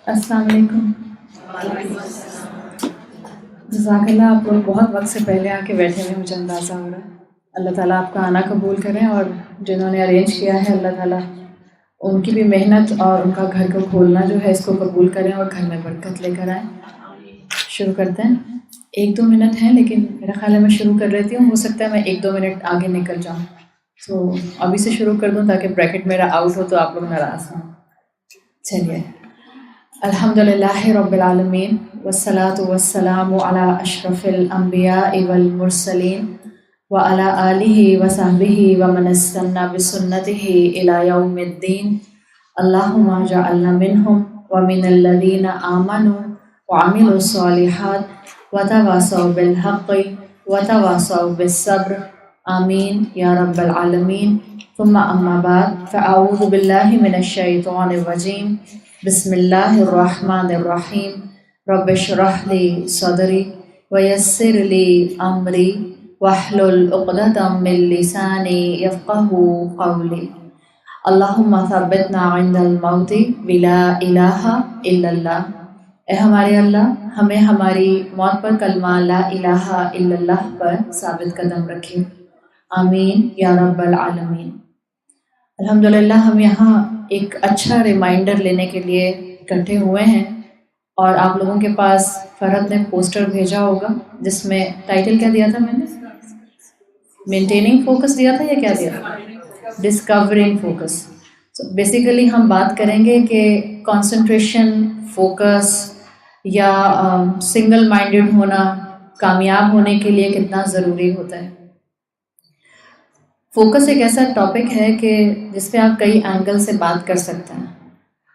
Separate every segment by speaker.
Speaker 1: السلام علیکم. جزاک اللہ. آپ لوگ بہت وقت سے پہلے آ کے بیٹھے ہوئے، مجھے اندازہ ہو رہا ہے. اللہ تعالیٰ آپ کا آنا قبول کریں، اور جنہوں نے ارینج کیا ہے اللہ تعالیٰ ان کی بھی محنت اور ان کا گھر کو کھولنا جو ہے اس کو قبول کریں اور گھر میں برکت لے کر آئیں. شروع کرتے ہیں. 1-2 منٹ ہیں، لیکن میرا خیال ہے میں شروع کر رہتی ہوں. ہو سکتا ہے میں 1-2 منٹ آگے نکل جاؤں، تو ابھی سے شروع کر دوں تاکہ بریکٹ میرا آؤٹ ہو تو آپ لوگ ناراض ہوں. چلیے. الحمد للہ رب العالمین والصلاة والسلام علی اشرف الانبیاء والمرسلین وعلی آلہ وصحبہ ومن استنى بسنتہ الی یوم الدین. اللہم اجعلنا منہم ومن الذین آمنوا وعملوا الصالحات وتواصوا بالحق وتواصوا بالصبر. آمین یا رب العالمین. ثم اما بعد فاعوذ باللہ من الشیطان الرجیم. بسم اللہ الرحمن الرحیم. رب اشرح لی صدری ویسر لی امری واحلل عقدۃ من لسانی یفقہوا قولی. اللہم ثبتنا عند الموت بلا الہ الا اللہ. اے ہمارے اللہ، ہمیں ہماری موت پر کلمہ لا الہ الا اللہ پر ثابت قدم رکھیں. آمین یا رب العالمین. الحمدللہ ہم یہاں ایک اچھا ریمائنڈر لینے کے لیے اکٹھے ہوئے ہیں، اور آپ لوگوں کے پاس فرحت نے پوسٹر بھیجا ہوگا جس میں ٹائٹل کیا دیا تھا؟ میں نے مینٹیننگ فوکس دیا تھا یا کیا دیا تھا؟ Discovering focus. بیسیکلی ہم بات کریں گے کہ کانسنٹریشن، فوکس یا سنگل مائنڈڈ ہونا کامیاب ہونے کے لیے کتنا ضروری ہوتا ہے. فوکس ایک ایسا ٹاپک ہے کہ جس پہ آپ کئی اینگل سے بات کر سکتے ہیں،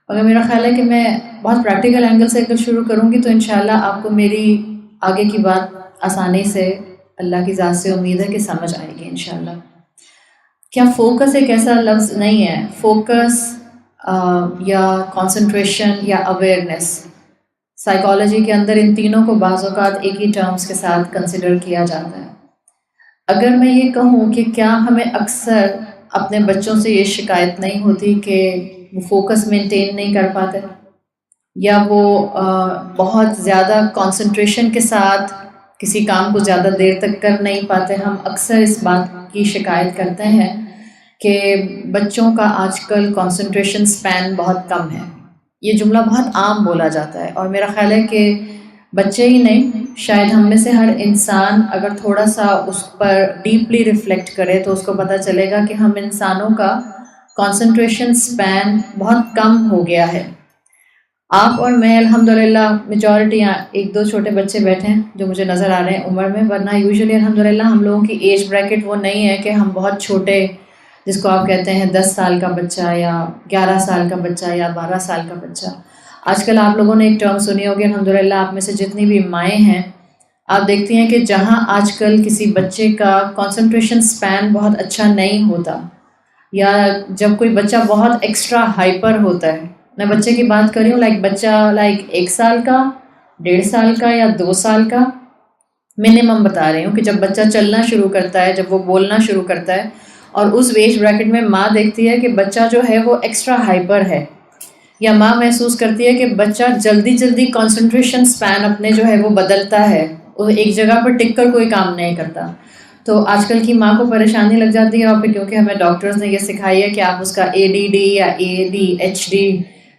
Speaker 1: مگر میرا خیال ہے کہ میں بہت پریکٹیکل اینگل سے اگر شروع کروں گی تو انشاءاللہ آپ کو میری آگے کی بات آسانی سے اللہ کی ذات سے امید ہے کہ سمجھ آئے گی انشاءاللہ. کیا فوکس ایک ایسا لفظ نہیں ہے؟ فوکس یا کانسنٹریشن یا اویئرنیس، سائیکالوجی کے اندر ان تینوں کو بعض اوقات ایک ہی ٹرمز کے ساتھ کنسیڈر کیا جاتا ہے. اگر میں یہ کہوں کہ کیا ہمیں اکثر اپنے بچوں سے یہ شکایت نہیں ہوتی کہ وہ فوکس مینٹین نہیں کر پاتے، یا وہ بہت زیادہ کانسنٹریشن کے ساتھ کسی کام کو زیادہ دیر تک کر نہیں پاتے؟ ہم اکثر اس بات کی شکایت کرتے ہیں کہ بچوں کا آج کل کانسنٹریشن سپین بہت کم ہے. یہ جملہ بہت عام بولا جاتا ہے، اور میرا خیال ہے کہ بچے ہی نہیں، شاید ہم میں سے ہر انسان اگر تھوڑا سا اس پر ڈیپلی ریفلیکٹ کرے تو اس کو پتہ چلے گا کہ ہم انسانوں کا کانسنٹریشن سپین بہت کم ہو گیا ہے. آپ اور میں الحمدللہ میجورٹی، 1-2 چھوٹے بچے بیٹھے ہیں جو مجھے نظر آ رہے ہیں عمر میں، ورنہ یوزلی الحمدللہ ہم لوگوں کی ایج بریکٹ وہ نہیں ہے کہ ہم بہت چھوٹے، جس کو آپ کہتے ہیں 10 سال کا بچہ یا 11 سال کا بچہ یا 12 سال کا بچہ. آج کل آپ لوگوں نے ایک ٹرم سنی ہوگی الحمدللہ، آپ میں سے جتنی بھی مائیں ہیں آپ دیکھتی ہیں کہ جہاں آج کل کسی بچے کا کانسنٹریشن سپین بہت اچھا نہیں ہوتا، یا جب کوئی بچہ بہت ایکسٹرا ہائپر ہوتا ہے، میں بچے کی بات کر رہی ہوں بچہ 1 سال کا، 1.5 سال کا یا 2 سال کا، منیمم بتا رہی ہوں کہ جب بچہ چلنا شروع کرتا ہے، جب وہ بولنا شروع کرتا ہے، اور اس ایج بریکٹ میں ماں دیکھتی ہے کہ بچہ جو ہے وہ ایکسٹرا ہائپر ہے، یا ماں محسوس کرتی ہے کہ بچہ جلدی کانسنٹریشن سپین اپنے جو ہے وہ بدلتا ہے، وہ ایک جگہ پر ٹک کر کوئی کام نہیں کرتا، تو آج کل کی ماں کو پریشانی لگ جاتی ہے. اور پھر کیونکہ ہمیں ڈاکٹرز نے یہ سکھائی ہے کہ آپ اس کا ADD یا ADHD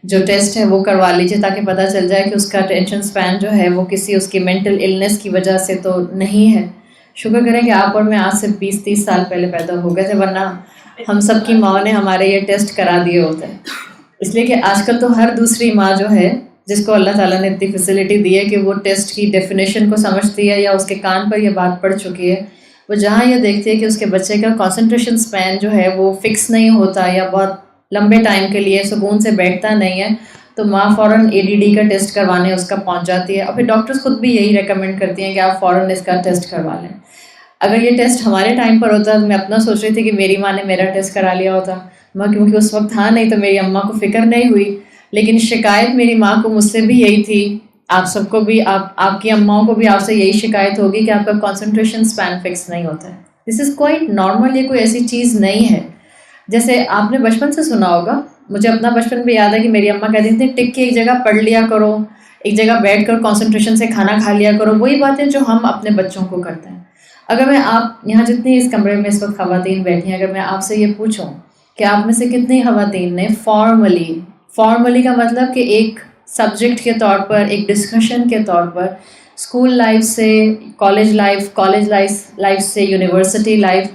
Speaker 1: جو ٹیسٹ ہے وہ کروا لیجیے تاکہ پتہ چل جائے کہ اس کا ٹینشن سپین جو ہے وہ کسی اس کی مینٹل النس کی وجہ سے تو نہیں ہے. شکر کریں کہ آپ اور میں آج سے 20-30 سال پہلے پیدا ہو گئے تھے، ورنہ ہم سب کی ماں نے ہمارے یہ ٹیسٹ کرا دیے ہوتے ہیں. اس لیے کہ آج کل تو ہر دوسری ماں جو ہے جس کو اللہ تعالیٰ نے اتنی فیسلٹی دی ہے کہ وہ ٹیسٹ کی ڈیفینیشن کو سمجھتی ہے یا اس کے کان پر یہ بات پڑ چکی ہے، وہ جہاں یہ دیکھتی ہے کہ اس کے بچے کا کانسنٹریشن سپین جو ہے وہ فکس نہیں ہوتا یا بہت لمبے ٹائم کے لیے سکون سے بیٹھتا نہیں ہے، تو ماں فوراً ADD کا ٹیسٹ کروانے اس کا پہنچ جاتی ہے. اور پھر ڈاکٹرز خود بھی یہی ریکمینڈ کرتی ہیں کہ آپ فوراً اس کا ٹیسٹ کروا لیں. اگر یہ ٹیسٹ ہمارے ٹائم پر ہوتا تو میں اپنا سوچ رہی تھی کہ میری ماں نے میرا ٹیسٹ کرا لیا ہوتا، ماں کیونکہ اس وقت تھا نہیں تو میری اماں کو فکر نہیں ہوئی، لیکن شکایت میری ماں کو مجھ سے بھی یہی تھی، آپ سب کو بھی، آپ کی اماؤں کو بھی آپ سے یہی شکایت ہوگی کہ آپ کا کانسنٹریشن سپین فکس نہیں ہوتا ہے. دس از کوائٹ نارمل، یہ کوئی ایسی چیز نہیں ہے. جیسے آپ نے بچپن سے سنا ہوگا مجھے اپنا بچپن بھی یاد ہے کہ میری اماں کہتی تھیں ٹک کے ایک جگہ پڑھ لیا کرو, ایک جگہ بیٹھ کر کنسنٹریشن سے کھانا کھا لیا کرو. وہی باتیں جو ہم اپنے بچوں کو کرتے ہیں. اگر میں آپ یہاں جتنی اس کمرے میں اس وقت خواتین بیٹھی ہیں, اگر میں آپ سے یہ پوچھوں کہ آپ میں سے کتنی خواتین نے فارملی کا مطلب کہ ایک سبجیکٹ کے طور پر, ایک ڈسکشن کے طور پر, اسکول لائف سے کالج لائف سے یونیورسٹی لائف,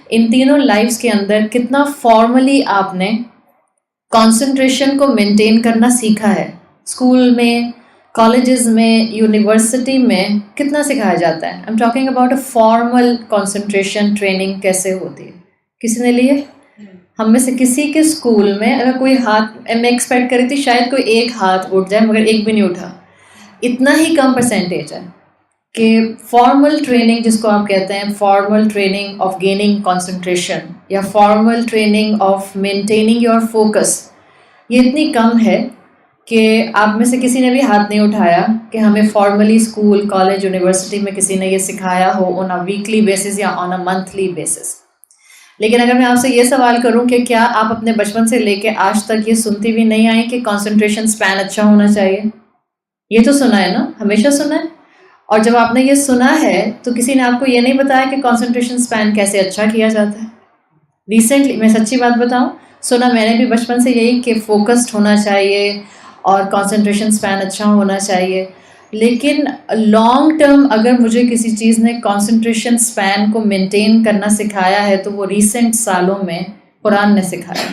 Speaker 1: ان تینوں لائفز کے اندر کتنا فارملی آپ نے کنسنٹریشن کو مینٹین کرنا سیکھا ہے؟ اسکول میں, کالجز میں, یونیورسٹی میں کتنا سکھایا جاتا ہے؟ I am talking about a formal concentration training کیسے ہوتی ہے. کسی نے لیے؟ ہم میں سے کسی کے اسکول میں اگر کوئی ہاتھ, میں ایکسپیکٹ کری تھی شاید کوئی ایک ہاتھ اٹھ جائے, مگر ایک بھی نہیں اٹھا. اتنا ہی کم پرسنٹیج ہے کہ فارمل ٹریننگ جس کو آپ کہتے ہیں, formal training of gaining concentration یا formal training of maintaining your focus, یہ اتنی کم ہے کہ آپ میں سے کسی نے بھی ہاتھ نہیں اٹھایا کہ ہمیں فارملی اسکول, کالج, یونیورسٹی میں کسی نے یہ سکھایا ہو آن اے ویکلی بیسس یا آن اے منتھلی بیسس. لیکن اگر میں آپ سے یہ سوال کروں کہ کیا آپ اپنے بچپن سے لے کے آج تک یہ سنتی بھی نہیں آئی کہ کنسنٹریشن اسپین اچھا ہونا چاہیے؟ یہ تو سنا ہے نا, ہمیشہ سنا ہے. اور جب آپ نے یہ سنا ہے تو کسی نے آپ کو یہ نہیں بتایا کہ کنسنٹریشن اسپین کیسے اچھا کیا جاتا ہے. ریسنٹلی میں سچی بات بتاؤں, سنا میں نے بھی بچپن سے یہی کہ فوکسڈ ہونا چاہیے اور کنسنٹریشن اسپین اچھا ہونا چاہیے. لیکن لانگ ٹرم اگر مجھے کسی چیز نے کنسنٹریشن اسپین کو مینٹین کرنا سکھایا ہے تو وہ ریسنٹ سالوں میں قرآن نے سکھایا.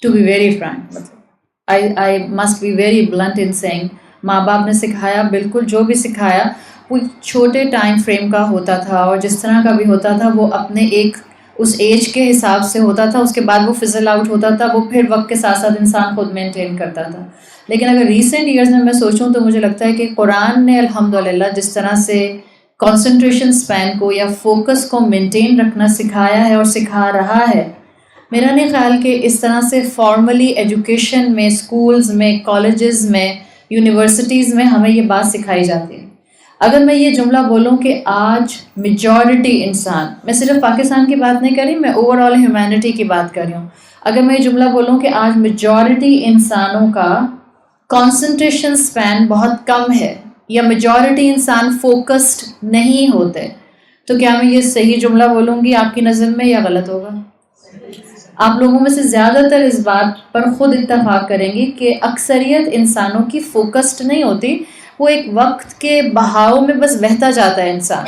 Speaker 1: ٹو بی ویری فرینک, مطلب I must be very blunt in saying, ماں باپ نے سکھایا, بالکل جو بھی سکھایا وہ چھوٹے ٹائم فریم کا ہوتا تھا, اور جس طرح کا بھی ہوتا تھا وہ اپنے ایک اس ایج کے حساب سے ہوتا تھا. اس کے بعد وہ فزل آؤٹ ہوتا تھا, وہ پھر وقت کے ساتھ ساتھ انسان خود مینٹین کرتا تھا. لیکن اگر ریسنٹ ایئرز میں سوچوں تو مجھے لگتا ہے کہ قرآن نے الحمدللہ جس طرح سے کنسنٹریشن اسپین کو یا فوکس کو مینٹین رکھنا سکھایا ہے اور سکھا رہا ہے, میرا نہیں خیال کہ اس طرح سے فارملی ایجوکیشن میں, اسکولز میں, کالجز میں, یونیورسٹیز میں ہمیں یہ بات سکھائی جاتی ہے. اگر میں یہ جملہ بولوں کہ آج میجورٹی انسان, میں صرف پاکستان کی بات نہیں کر رہی, میں اوور آل ہیومینٹی کی بات کر رہی ہوں. اگر میں یہ جملہ بولوں کہ آج میجورٹی انسانوں کا کنسنٹریشن اسپین بہت کم ہے یا میجورٹی انسان فوکسڈ نہیں ہوتے, تو کیا میں یہ صحیح جملہ بولوں گی آپ کی نظر میں یا غلط ہوگا؟ آپ لوگوں میں سے زیادہ تر اس بات پر خود اتفاق کریں گی کہ اکثریت انسانوں کی فوکسڈ نہیں ہوتی, وہ ایک وقت کے بہاؤ میں بس بہتا جاتا ہے انسان.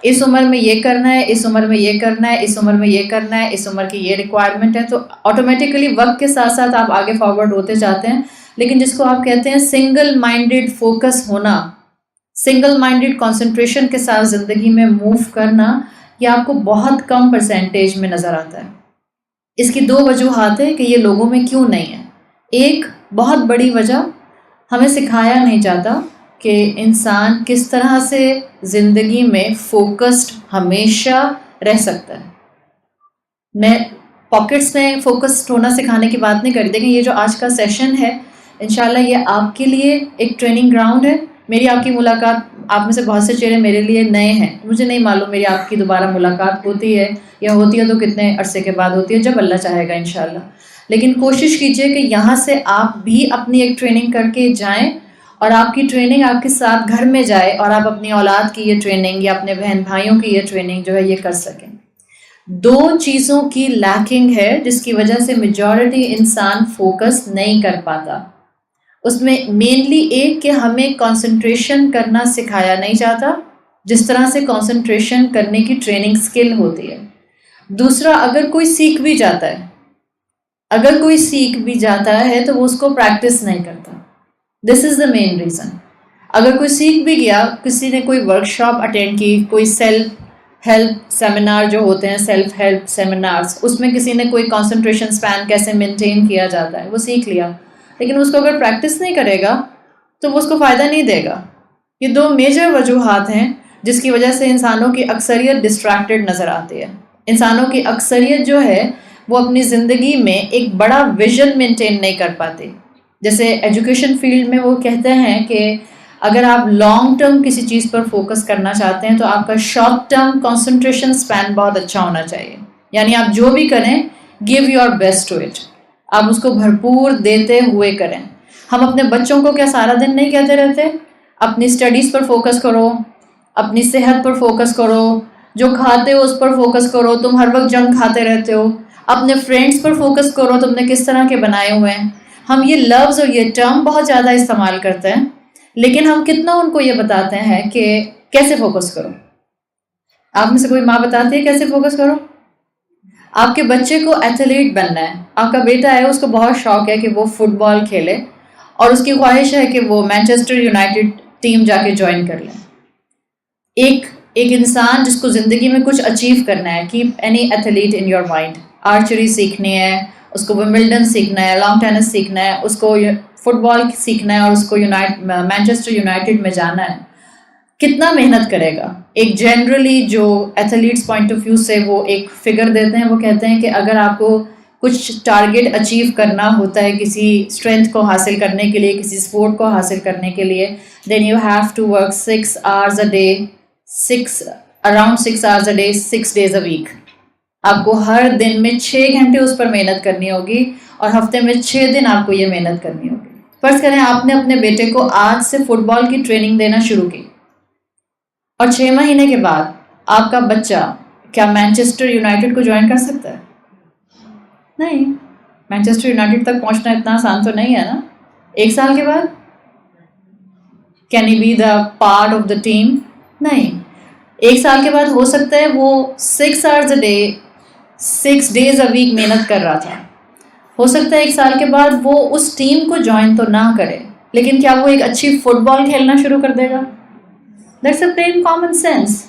Speaker 1: اس عمر میں یہ کرنا ہے, اس عمر میں یہ کرنا ہے, اس عمر میں یہ کرنا ہے, اس عمر کی یہ ریکوائرمنٹ ہے, تو آٹومیٹیکلی وقت کے ساتھ ساتھ آپ آگے فارورڈ ہوتے جاتے ہیں. لیکن جس کو آپ کہتے ہیں سنگل مائنڈیڈ فوکس ہونا, سنگل مائنڈیڈ کنسنٹریشن کے ساتھ زندگی میں موو کرنا, یہ آپ کو بہت کم پرسنٹیج میں نظر آتا ہے. اس کی دو وجوہات ہیں کہ یہ لوگوں میں کیوں نہیں ہے. ایک بہت بڑی وجہ, ہمیں سکھایا نہیں جاتا کہ انسان کس طرح سے زندگی میں فوکسڈ ہمیشہ رہ سکتا ہے. میں پاکٹس میں فوکسڈ ہونا سکھانے کی بات نہیں کر رہی. دیکھیں یہ جو آج کا سیشن ہے انشاءاللہ یہ آپ کے لیے ایک ٹریننگ گراؤنڈ ہے. میری آپ کی ملاقات, آپ میں سے بہت سے چہرے میرے لیے نئے ہیں, مجھے نہیں معلوم میری آپ کی دوبارہ ملاقات ہوتی ہے یا ہوتی ہے تو کتنے عرصے کے بعد ہوتی ہے, جب اللہ چاہے گا انشاءاللہ. لیکن کوشش کیجئے کہ یہاں سے آپ بھی اپنی ایک ٹریننگ کر کے جائیں, اور آپ کی ٹریننگ آپ کے ساتھ گھر میں جائے, اور آپ اپنی اولاد کی یہ ٹریننگ یا اپنے بہن بھائیوں کی یہ ٹریننگ جو ہے یہ کر سکیں. دو چیزوں کی لیکنگ ہے جس کی وجہ سے میجورٹی انسان فوکس نہیں کر پاتا. اس میں مینلی ایک کہ ہمیں کنسنٹریشن کرنا سکھایا نہیں جاتا جس طرح سے کنسنٹریشن کرنے کی ٹریننگ سکل ہوتی ہے. دوسرا, اگر کوئی سیکھ بھی جاتا ہے تو وہ اس کو پریکٹس نہیں کرتا. دس از دا مین ریزن. اگر کوئی سیکھ بھی گیا, کسی نے کوئی ورک شاپ اٹینڈ کی, کوئی سیلف ہیلپ سیمینار جو ہوتے ہیں, سیلف ہیلپ سیمینارز, اس میں کسی نے کوئی کنسنٹریشن اسپین کیسے مینٹین کیا جاتا ہے وہ سیکھ لیا, لیکن اس کو اگر پریکٹس نہیں کرے گا تو وہ اس کو فائدہ نہیں دے گا. یہ دو میجر وجوہات ہیں جس کی وجہ سے انسانوں کی اکثریت ڈسٹریکٹڈ نظر آتی ہے. انسانوں کی اکثریت جو ہے وہ اپنی زندگی میں ایک بڑا ویژن مینٹین نہیں کر پاتی. جیسے ایجوکیشن فیلڈ میں وہ کہتے ہیں کہ اگر آپ لانگ ٹرم کسی چیز پر فوکس کرنا چاہتے ہیں تو آپ کا شارٹ ٹرم کنسنٹریشن اسپین بہت اچھا ہونا چاہیے. یعنی آپ جو بھی کریں, give your best to it. آپ اس کو بھرپور دیتے ہوئے کریں. ہم اپنے بچوں کو کیا سارا دن نہیں کہتے رہتے اپنی اسٹڈیز پر فوکس کرو, اپنی صحت پر فوکس کرو, جو کھاتے ہو اس پر فوکس کرو, تم ہر وقت جنک کھاتے رہتے ہو, اپنے فرینڈس پر فوکس کرو, تم نے کس طرح کے بنائے ہوئے ہیں. ہم یہ لفظ اور یہ ٹرم بہت زیادہ استعمال کرتے ہیں, لیکن ہم کتنا ان کو یہ بتاتے ہیں کہ کیسے فوکس کرو. آپ میں سے کوئی ماں بتاتی ہے کیسے فوکس کرو؟ آپ کے بچے کو ایتھلیٹ بننا ہے, آپ کا بیٹا ہے اس کو بہت شوق ہے کہ وہ فٹ بال کھیلے اور اس کی خواہش ہے کہ وہ مانچسٹر یونائٹڈ ٹیم جا کے جوائن کر لیں. ایک انسان جس کو زندگی میں کچھ اچیو کرنا ہے, keep any athlete in your mind. Archery سیکھنی ہے, اس کو ومبلڈن سیکھنا ہے, لانگ ٹینس سیکھنا ہے, اس کو فٹ بال سیکھنا ہے اور اس کو مانچسٹر یونائٹڈ میں جانا ہے. کتنا محنت کرے گا؟ ایک جنرلی جو ایتھلیٹس پوائنٹ آف ویو سے وہ ایک فگر دیتے ہیں, وہ کہتے ہیں کہ اگر آپ کو کچھ ٹارگیٹ اچیو کرنا ہوتا ہے کسی اسٹرینتھ کو حاصل کرنے کے لیے, کسی اسپورٹ کو حاصل کرنے کے لیے, then you have to work 6 hours a day, around 6 hours a day, 6 days a week. آپ کو ہر دن میں 6 گھنٹے اس پر محنت کرنی ہوگی اور ہفتے میں 6 دن آپ کو یہ محنت کرنی ہوگی. فرض کریں آپ نے اپنے بیٹے کو آج سے فٹ بال کی ٹریننگ دینا شروع کی اور 6 مہینے کے بعد آپ کا بچہ کیا مانچسٹر یونائٹڈ کو جوائن کر سکتا ہے؟ نہیں. مانچسٹر یونائٹڈ تک پہنچنا اتنا آسان تو نہیں ہے نا. 1 سال کے بعد can he be the part of the team? نہیں. 1 سال کے بعد ہو سکتا ہے وہ 6 hours a day, 6 days a week محنت کر رہا تھا. ہو سکتا ہے 1 سال کے بعد وہ اس ٹیم کو جوائن تو نہ کرے, لیکن کیا وہ ایک اچھی فٹ بال کھیلنا شروع کر دے گا؟ That's a plain common sense.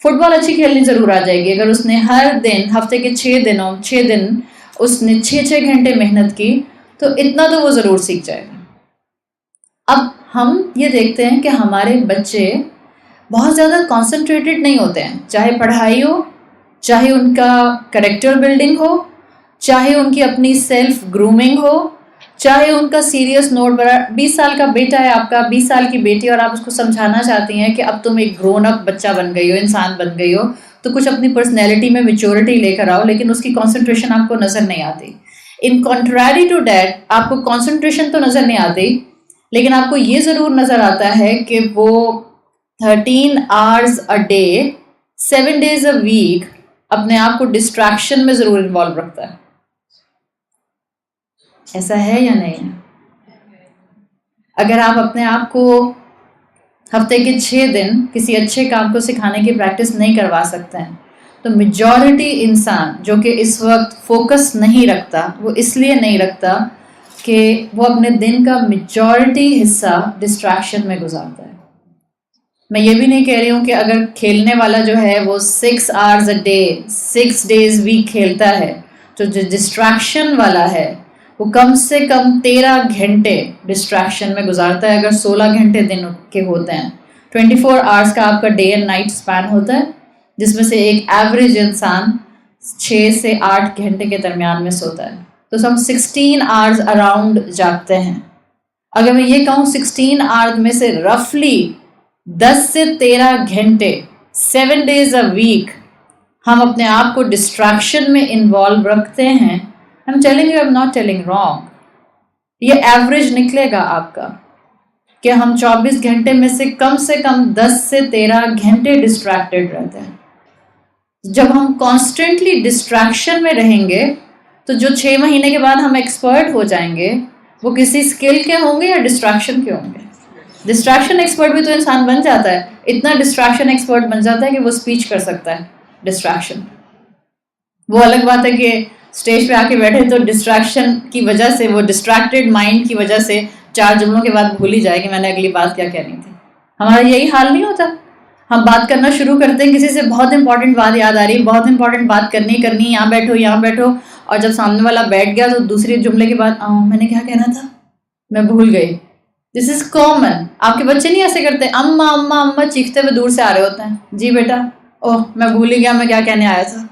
Speaker 1: Football اچھی کھیلنی ضرور آ جائے گی اگر اس نے ہر دن ہفتے کے 6 دن اس نے 6 گھنٹے محنت کی, تو اتنا تو وہ ضرور سیکھ جائے گا. اب ہم یہ دیکھتے ہیں کہ ہمارے بچے بہت زیادہ کانسنٹریٹڈ نہیں ہوتے ہیں, چاہے پڑھائی ہو, چاہے ان کا کریکٹر بلڈنگ ہو, چاہے ان کی اپنی سیلف گرومنگ ہو, چاہے ان کا سیریس نوٹ پر. 20 سال کا بیٹا ہے آپ کا, 20 سال کی بیٹی, اور آپ اس کو سمجھانا چاہتی ہیں کہ اب تم ایک گرون اپ بچہ بن گئی ہو, انسان بن گئی ہو, تو کچھ اپنی پرسنالٹی میں میچورٹی لے کر آؤ, لیکن اس کی کانسنٹریشن آپ کو نظر نہیں آتی. ان کنٹریری ٹو دیٹ, آپ کو کانسنٹریشن تو نظر نہیں آتی, لیکن آپ کو یہ ضرور نظر آتا ہے کہ وہ 13 hours a day, 7 days a week اپنے آپ کو ڈسٹریکشن میں ضرور انوالو رکھتا ہے. ایسا ہے یا نہیں؟ اگر آپ اپنے آپ کو ہفتے کے 6 دن کسی اچھے کام کو سکھانے کی پریکٹس نہیں کروا سکتے ہیں, تو میجورٹی انسان جو کہ اس وقت فوکس نہیں رکھتا, وہ اس لیے نہیں رکھتا کہ وہ اپنے دن کا میجورٹی حصہ ڈسٹریکشن میں گزارتا ہے. میں یہ بھی نہیں کہہ رہی ہوں کہ اگر کھیلنے والا جو ہے وہ 6 hours a day, 6 days week کھیلتا ہے, تو جو ڈسٹریکشن والا ہے وہ کم سے کم 13 گھنٹے ڈسٹریکشن میں گزارتا ہے. اگر 16 گھنٹے دن کے ہوتے ہیں, 24 hours کا آپ کا ڈے اینڈ نائٹ اسپین ہوتا ہے, جس میں سے ایک ایوریج انسان 6 سے 8 گھنٹے کے درمیان میں سوتا ہے, تو ہم 16 hours اراؤنڈ جاگتے ہیں. اگر میں یہ کہوں 16 hours میں سے رفلی 10 سے 13 گھنٹے 7 days a week ہم اپنے آپ کو ڈسٹریکشن میں انوالو رکھتے ہیں, I'm telling you, I'm not telling wrong. یہ ایوریج نکلے گا آپ کا کہ ہم 24 گھنٹے میں سے کم 10 سے 13 گھنٹے ڈسٹریکٹڈ رہتے ہیں. جب ہم کانسٹنٹلی ڈسٹریکشن میں رہیں گے, تو جو 6 مہینے کے بعد ہم ایکسپرٹ ہو جائیں گے, وہ کسی اسکل کے ہوں گے یا ڈسٹریکشن کے ہوں گے. ڈسٹریکشن ایکسپرٹ بھی تو انسان بن جاتا ہے, اتنا ڈسٹریکشن ایکسپرٹ بن جاتا ہے کہ وہ اسپیچ کر سکتا ہے ڈسٹریکشن. وہ الگ بات ہے کہ اسٹیج پہ آ کے بیٹھے تو ڈسٹریکشن کی وجہ سے, وہ ڈسٹریکٹڈ مائنڈ کی وجہ سے 4 جملوں کے بعد بھول ہی جائے کہ میں نے اگلی بات کیا کہنی تھی. ہمارا یہی حال نہیں ہوتا. ہم بات کرنا شروع کرتے ہیں, کسی سے بہت امپورٹنٹ بات یاد آ رہی ہے, بہت امپورٹنٹ بات کرنی, یہاں بیٹھو, اور جب سامنے والا بیٹھ گیا تو دوسری جملے کے بعد میں نے کیا کہنا تھا, میں بھول گئی. دس از کامن. آپ کے بچے نہیں ایسے کرتے, اماں اماں اماں چیختے ہوئے دور سے آ رہے ہوتے ہیں, جی بیٹا, اوہ میں بھول ہی گیا میں کیا کہنے آیا تھا.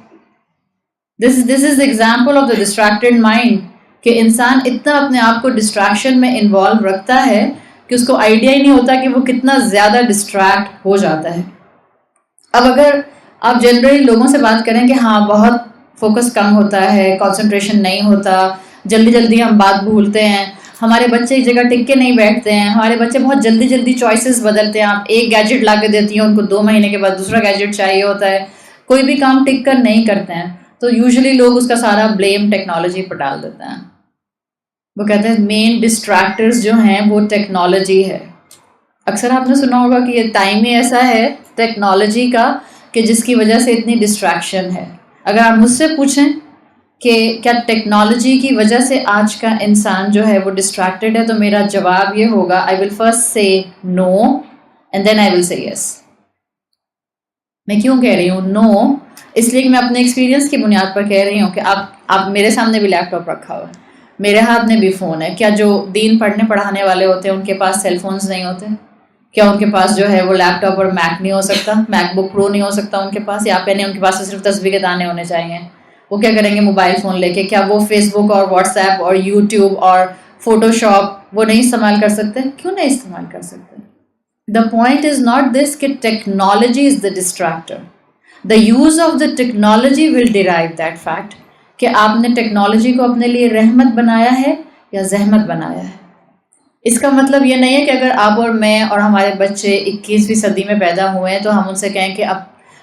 Speaker 1: This is the example of the distracted mind, کہ انسان اتنا اپنے آپ کو ڈسٹریکشن میں انوالو رکھتا ہے کہ اس کو آئیڈیا ہی نہیں ہوتا کہ وہ کتنا زیادہ ڈسٹریکٹ ہو جاتا ہے. اب اگر آپ جنرلی لوگوں سے بات کریں کہ ہاں بہت فوکس کم ہوتا ہے, کنسنٹریشن نہیں ہوتا, جلدی جلدی ہم بات بھولتے ہیں, ہمارے بچے ایک جگہ ٹک کے نہیں بیٹھتے ہیں, ہمارے بچے بہت جلدی جلدی چوائسیز بدلتے ہیں. آپ ایک گیجٹ لا کے دیتی ہیں ان کو 2 مہینے کے بعد دوسرا گیجٹ چاہیے ہوتا ہے, کوئی بھی کام ٹک کر نہیں کرتے ہیں. تو یوزلی لوگ اس کا سارا بلیم ٹیکنالوجی پر ڈال دیتے ہیں. وہ کہتے ہیں مین ڈسٹریکٹرز جو ہیں وہ ٹیکنالوجی ہے. اکثر آپ نے سنا ہوگا کہ یہ ٹائم ہی ایسا ہے ٹیکنالوجی کا کہ جس کی وجہ سے اتنی ڈسٹریکشن ہے. اگر آپ مجھ سے پوچھیں کہ کیا ٹیکنالوجی کی وجہ سے آج کا انسان جو ہے وہ ڈسٹریکٹڈ ہے, تو میرا جواب یہ ہوگا آئی ول فرسٹ سے نو اینڈ دین آئی ول سے یس. میں کیوں کہہ رہی ہوں نو؟ اس لیے کہ میں اپنے ایکسپیرینس کی بنیاد پر کہہ رہی ہوں کہ آپ میرے سامنے بھی لیپ ٹاپ رکھا ہوا ہے, میرے ہاتھ میں بھی فون ہے. کیا جو دین پڑھنے پڑھانے والے ہوتے ہیں ان کے پاس سیل فونز نہیں ہوتے؟ کیا ان کے پاس جو ہے وہ لیپ ٹاپ اور میک نہیں ہو سکتا, میک بک پرو نہیں ہو سکتا ان کے پاس؟ یا پہ نہیں, ان کے پاس صرف تصویر کے دانے ہونے چاہیے. وہ کیا کریں گے موبائل فون لے کے؟ کیا وہ فیس بک اور واٹس ایپ اور یوٹیوب اور فوٹو شاپ وہ نہیں استعمال کر سکتے؟ کیوں نہیں استعمال کر سکتے؟ The point is not this کہ technology is the distractor. The use of the technology will derive that fact کہ آپ نے ٹیکنالوجی کو اپنے لیے رحمت بنایا ہے یا زحمت بنایا ہے. اس کا مطلب یہ نہیں ہے کہ اگر آپ اور میں اور ہمارے بچے 21ویں صدی میں پیدا ہوئے ہیں تو ہم ان سے کہیں کہ اب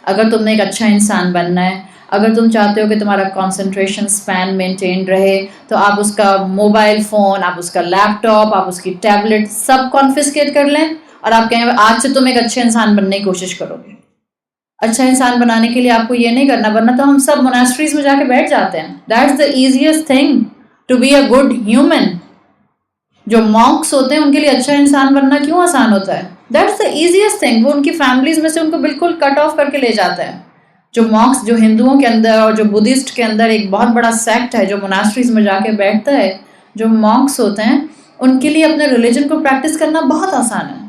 Speaker 1: اگر تم نے ایک اچھا انسان بننا ہے, اگر تم چاہتے ہو کہ تمہارا کنسنٹریشن سپین مینٹین رہے, تو آپ اس کا موبائل فون, آپ اس کا لیپ ٹاپ, آپ اس کی ٹیبلٹ سب کانفسکیٹ کر لیں اور آپ کہیں آج سے تم ایک اچھے انسان بننے کی کوشش کرو گے. اچھا انسان بنانے کے لیے آپ کو یہ نہیں کرنا, ورنہ تو ہم سب موناسٹریز میں جا کے بیٹھ جاتے ہیں. That's the easiest thing to be a good human. جو مانکس ہوتے ہیں ان کے لیے اچھا انسان بننا کیوں آسان ہوتا ہے؟ That's the easiest thing. وہ ان کی فیملیز میں سے ان کو بالکل کٹ آف کر کے لے جاتا ہے. جو مانکس جو ہندوؤں کے اندر اور جو بدھسٹ کے اندر ایک بہت بڑا سیکٹ ہے جو موناسٹریز میں جا کے بیٹھتا ہے, جو مانکس ہوتے ہیں ان کے لیے اپنے ریلیجن کو پریکٹس کرنا بہت آسان ہے,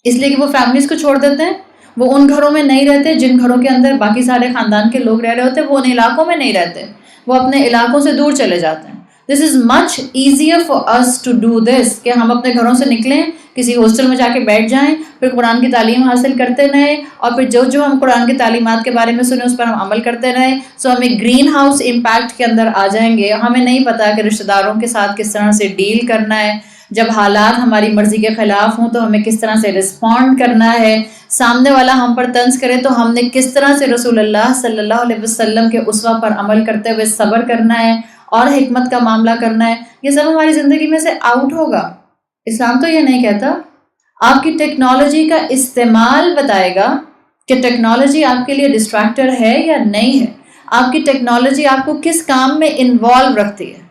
Speaker 1: اس لیے کہ وہ فیملیز کو چھوڑ دیتے ہیں. وہ ان گھروں میں نہیں رہتے جن گھروں کے اندر باقی سارے خاندان کے لوگ رہ رہے ہوتے ہیں, وہ ان علاقوں میں نہیں رہتے, وہ اپنے علاقوں سے دور چلے جاتے ہیں. This is much easier for us to do this کہ ہم اپنے گھروں سے نکلیں, کسی ہاسٹل میں جا کے بیٹھ جائیں, پھر قرآن کی تعلیم حاصل کرتے رہیں, اور پھر جو ہم قرآن کی تعلیمات کے بارے میں سنیں اس پر ہم عمل کرتے رہیں. سو ہم ایک گرین ہاؤس امپیکٹ کے اندر آ جائیں گے. ہمیں نہیں پتا کہ رشتہ داروں کے ساتھ کس طرح سے ڈیل کرنا ہے, جب حالات ہماری مرضی کے خلاف ہوں تو ہمیں کس طرح سے رسپونڈ کرنا ہے, سامنے والا ہم پر طنز کرے تو ہم نے کس طرح سے رسول اللہ صلی اللہ علیہ وسلم کے اسوہ پر عمل کرتے ہوئے صبر کرنا ہے اور حکمت کا معاملہ کرنا ہے. یہ سب ہماری زندگی میں سے آؤٹ ہوگا. اسلام تو یہ نہیں کہتا. آپ کی ٹیکنالوجی کا استعمال بتائے گا کہ ٹیکنالوجی آپ کے لیے ڈسٹریکٹر ہے یا نہیں ہے. آپ کی ٹیکنالوجی آپ کو کس کام میں انوالو رکھتی ہے.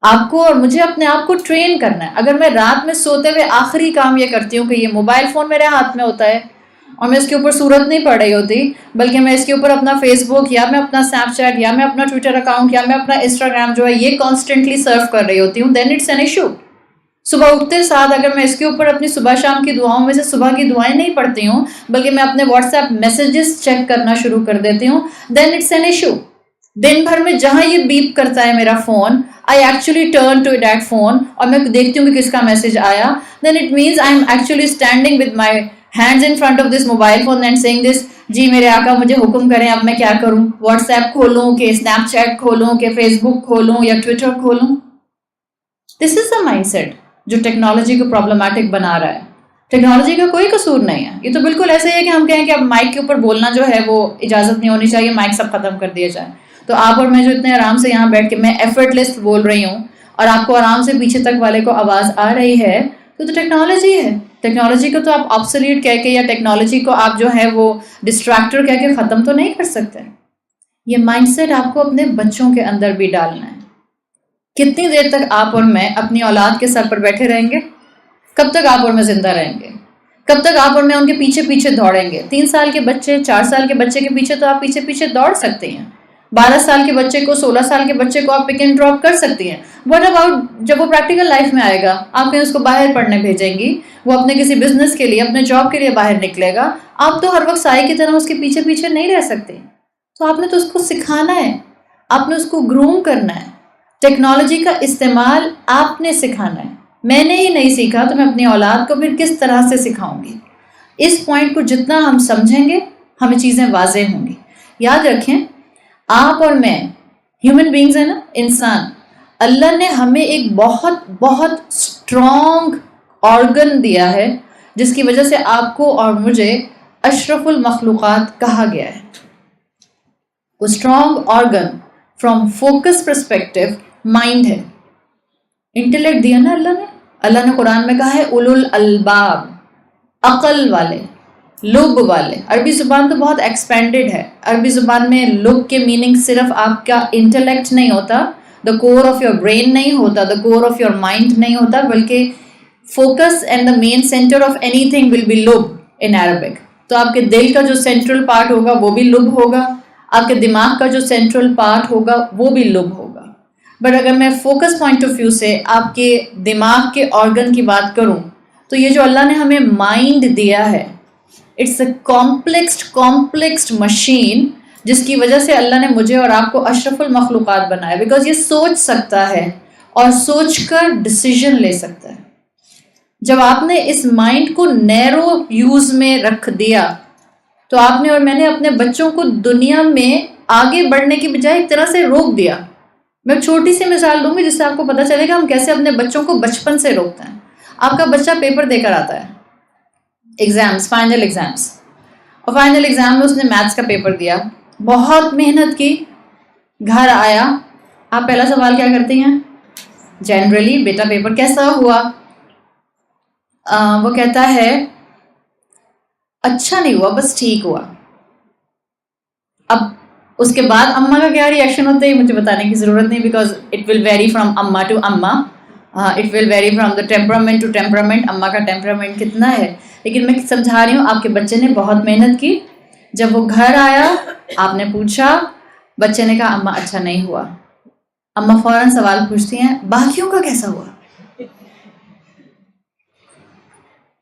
Speaker 1: آپ کو اور مجھے اپنے آپ کو ٹرین کرنا ہے. اگر میں رات میں سوتے ہوئے آخری کام یہ کرتی ہوں کہ یہ موبائل فون میرے ہاتھ میں ہوتا ہے اور میں اس کے اوپر صورت نہیں پڑھ رہی ہوتی, بلکہ میں اس کے اوپر اپنا فیس بک یا میں اپنا اسنیپ چیٹ یا میں اپنا ٹویٹر اکاؤنٹ یا میں اپنا انسٹاگرام جو ہے یہ کانسٹنٹلی سرف کر رہی ہوتی ہوں, دین اٹس این ایشو. صبح اٹھتے ساتھ اگر میں اس کے اوپر اپنی صبح شام کی دعاؤں میں سے صبح کی دعائیں نہیں پڑھتی ہوں, بلکہ میں اپنے واٹس ایپ میسیجز چیک کرنا شروع کر دیتی ہوں, دین اٹس این ایشو. دن بھر میں جہاں یہ بیپ کرتا ہے میرا phone, I actually turn to that phone اور میں دیکھتی ہوں کہ کس کا میسج آیا, then it means I am actually standing with my hands in front of this mobile phone and seeing this, جی میرے آقا مجھے حکم کریں اب میں کیا کروں, واٹس ایپ کھولوں کہ اسنیپ چیٹ کھولوں کہ فیس بک کھولوں یا ٹویٹر کھولوں. This is the mindset جو ٹیکنالوجی کو پرابلمٹک بنا رہا ہے. ٹیکنالوجی کا کوئی قصور نہیں ہے. یہ تو بالکل ایسے ہی ہے کہ ہم کہیں کہ اب مائک کے اوپر بولنا جو ہے وہ اجازت نہیں ہونی چاہیے, مائک سب ختم کر دیا جائے. تو آپ اور میں جو اتنے آرام سے یہاں بیٹھ کے میں ایفرٹ لیس بول رہی ہوں اور آپ کو آرام سے پیچھے تک والے کو آواز آ رہی ہے, تو ٹیکنالوجی ہے. ٹیکنالوجی کو تو آپ آبسولیٹ کہہ کے یا ٹیکنالوجی کو آپ جو ہے وہ ڈسٹریکٹر کہہ کے ختم تو نہیں کر سکتے. یہ مائنڈ سیٹ آپ کو اپنے بچوں کے اندر بھی ڈالنا ہے. کتنی دیر تک آپ اور میں اپنی اولاد کے سر پر بیٹھے رہیں گے؟ کب تک آپ اور میں زندہ رہیں گے؟ کب تک آپ اور میں ان کے پیچھے پیچھے دوڑیں گے؟ 3 سال کے بچے 4 سال کے بچے کے پیچھے تو آپ پیچھے پیچھے دوڑ سکتے ہیں. 12 سال کے بچے کو 16 سال کے بچے کو آپ پک اینڈ ڈراپ کر سکتی ہیں. واٹ اباؤٹ جب وہ پریکٹیکل لائف میں آئے گا, آپ کہیں اس کو باہر پڑھنے بھیجیں گی, وہ اپنے کسی بزنس کے لیے اپنے جاب کے لیے باہر نکلے گا, آپ تو ہر وقت سائے کی طرح اس کے پیچھے پیچھے نہیں رہ سکتے. تو آپ نے تو اس کو سکھانا ہے, آپ نے اس کو گروم کرنا ہے. ٹیکنالوجی کا استعمال آپ نے سکھانا ہے. میں نے ہی نہیں سیکھا تو میں اپنی اولاد کو پھر کس طرح سے سکھاؤں گی؟ اس پوائنٹ کو جتنا ہم سمجھیں گے ہمیں چیزیں واضح ہوں گی. یاد رکھیں آپ اور میں ہیومن بینگز ہیں نا, انسان. اللہ نے ہمیں ایک بہت بہت اسٹرانگ آرگن دیا ہے جس کی وجہ سے آپ کو اور مجھے اشرف المخلوقات کہا گیا ہے. وہ strong organ from focus perspective mind ہے. انٹلیکٹ دیا نا اللہ نے قرآن میں کہا ہے اولو الالباب، عقل والے، لب والے. عربی زبان تو بہت ایکسپینڈڈ ہے. عربی زبان میں لب کے میننگ صرف آپ کا انٹلیکٹ نہیں ہوتا، the core of your brain نہیں ہوتا، the core of your mind نہیں ہوتا، بلکہ focus and the main centre of anything will be لب ان عربک. تو آپ کے دل کا جو سینٹرل پارٹ ہوگا وہ بھی لب ہوگا، آپ کے دماغ کا جو سینٹرل پارٹ ہوگا وہ بھی لب ہوگا. بٹ اگر میں فوکس پوائنٹ آف ویو سے آپ کے دماغ کے آرگن کی بات کروں تو یہ جو اللہ نے ہمیں مائنڈ دیا ہے، اٹس اے کمپلیکسڈ مشین جس کی وجہ سے اللہ نے مجھے اور آپ کو اشرف المخلوقات بنایا. بیکاز یہ سوچ سکتا ہے اور سوچ کر ڈسیژن لے سکتا ہے. جب آپ نے اس مائنڈ کو نیرو یوز میں رکھ دیا تو آپ نے اور میں نے اپنے بچوں کو دنیا میں آگے بڑھنے کی بجائے ایک طرح سے روک دیا. میں ایک چھوٹی سی مثال دوں گی جس سے آپ کو پتہ چلے گا ہم کیسے اپنے بچوں کو بچپن سے روکتے ہیں. آپ کا بچہ پیپر دے کر آتا ہے، ایگزامس، فائنل ایگزامس، اور فائنل ایگزام میں اس نے میتھس کا پیپر دیا، بہت محنت کی، گھر آیا. آپ پہلا سوال کیا کرتی ہیں؟ جنرلی بیٹا پیپر کیسا ہوا؟ وہ کہتا ہے اچھا نہیں ہوا، بس ٹھیک ہوا. اب اس کے بعد اماں کا کیا ریئیکشن ہوتا ہے مجھے بتانے کی ضرورت نہیں، because it will vary from اماں ٹو اماں، it will vary from the temperament to temperament. اماں کا ٹیمپرامنٹ کتنا ہے، لیکن میں سمجھا رہی ہوں آپ کے بچے نے بہت محنت کی. جب وہ گھر آیا آپ نے پوچھا، بچے نے کہا اماں اچھا نہیں ہوا. اماں فوراً سوال پوچھتی ہیں باقیوں کا کیسا ہوا؟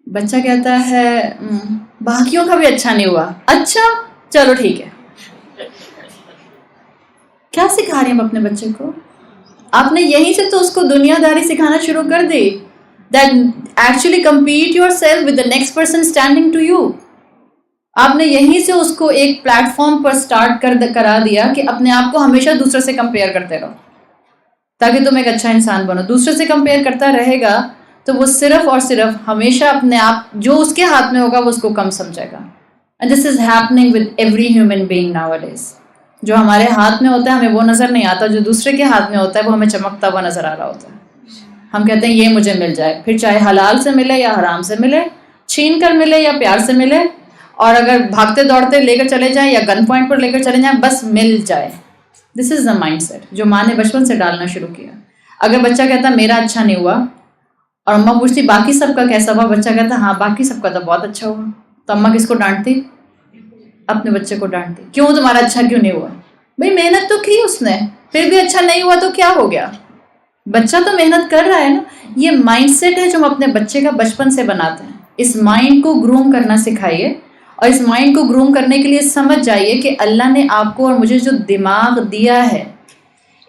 Speaker 1: بچہ کہتا ہے باقیوں کا بھی اچھا نہیں ہوا. اچھا چلو ٹھیک ہے. کیا سکھا رہے ہیں ہم اپنے بچے کو؟ آپ نے یہیں سے تو اس کو دنیا داری سکھانا شروع کر دی. That actually compete yourself with the next person standing to you. آپ نے یہیں سے اس کو ایک پلیٹ فارم پر سٹارٹ کرا دیا کہ اپنے آپ کو ہمیشہ دوسرے سے کمپیئر کرتے رہو تاکہ تم ایک اچھا انسان بنو. دوسرے سے کمپیئر کرتا رہے گا تو وہ صرف اور صرف ہمیشہ اپنے آپ جو اس کے ہاتھ میں ہوگا وہ اس کو کم سمجھے گا. And this is happening with every human being nowadays. جو ہمارے ہاتھ میں ہوتا ہے ہمیں وہ نظر نہیں آتا، جو دوسرے کے ہاتھ میں ہوتا ہے وہ ہمیں چمکتا ہوا نظر آ رہا ہوتا ہے. ہم کہتے ہیں یہ مجھے مل جائے، پھر چاہے حلال سے ملے یا حرام سے ملے، چھین کر ملے یا پیار سے ملے، اور اگر بھاگتے دوڑتے لے کر چلے جائیں یا گن پوائنٹ پر لے کر چلے جائیں، بس مل جائے. دس از دا مائنڈ سیٹ جو ماں نے بچپن سے ڈالنا شروع کیا. اگر بچہ کہتا میرا اچھا نہیں ہوا اور اماں پوچھتی باقی سب کا کیسا ہوا، بچہ کہتا ہاں باقی سب کا تو بہت اچھا ہوا، تو اماں کس کو ڈانٹتی؟ اپنے بچے کو ڈانٹتی. کیوں تمہارا اچھا کیوں نہیں ہوا؟ بھائی محنت تو کی اس نے، پھر بھی اچھا نہیں ہوا تو کیا ہو گیا؟ بچہ تو محنت کر رہا ہے نا. یہ مائنڈ سیٹ ہے جو ہم اپنے بچے کا بچپن سے بناتے ہیں. اس مائنڈ کو گروم کرنا سکھائیے، اور اس مائنڈ کو گروم کرنے کے لیے سمجھ جائیے کہ اللہ نے آپ کو اور مجھے جو دماغ دیا ہے